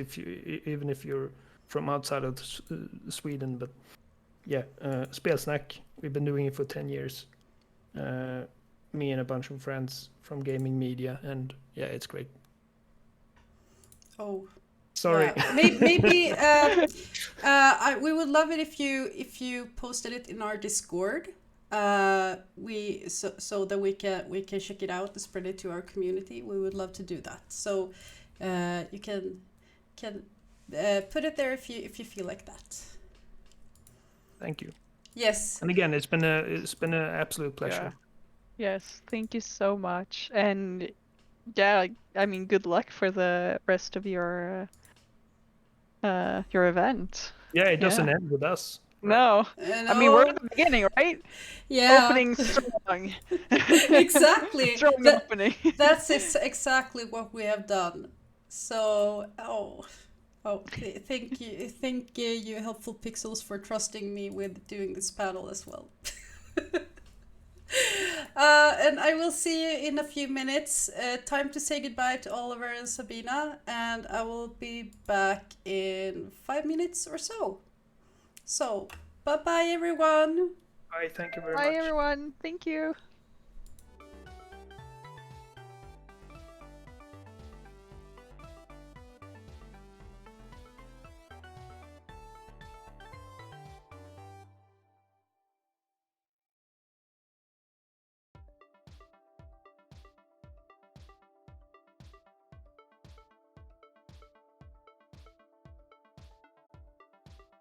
even if you're from outside of Sweden. But yeah, Spelsnack. We've been doing it for 10 years. Me and a bunch of friends from gaming media, and yeah, it's great. Oh. Sorry. Yeah. Maybe we would love it if you posted it in our Discord. So that we can check it out and spread it to our community. We would love to do that. So you can put it there if you feel like that. Thank you. Yes. And again, it's been an absolute pleasure. Yeah. Yes, thank you so much. And yeah, I mean, good luck for the rest of your event. Yeah, it doesn't end with us. No. I mean, we're at the beginning, right? Yeah. Opening strong. Exactly. Strong opening. That's exactly what we have done. So, thank you, Helpful Pixels, for trusting me with doing this panel as well. And I will see you in a few minutes. Time to say goodbye to Oliver and Sabina, and I will be back in 5 minutes or so. So, bye bye, everyone. Bye, thank you very Bye, much. everyone. Thank you.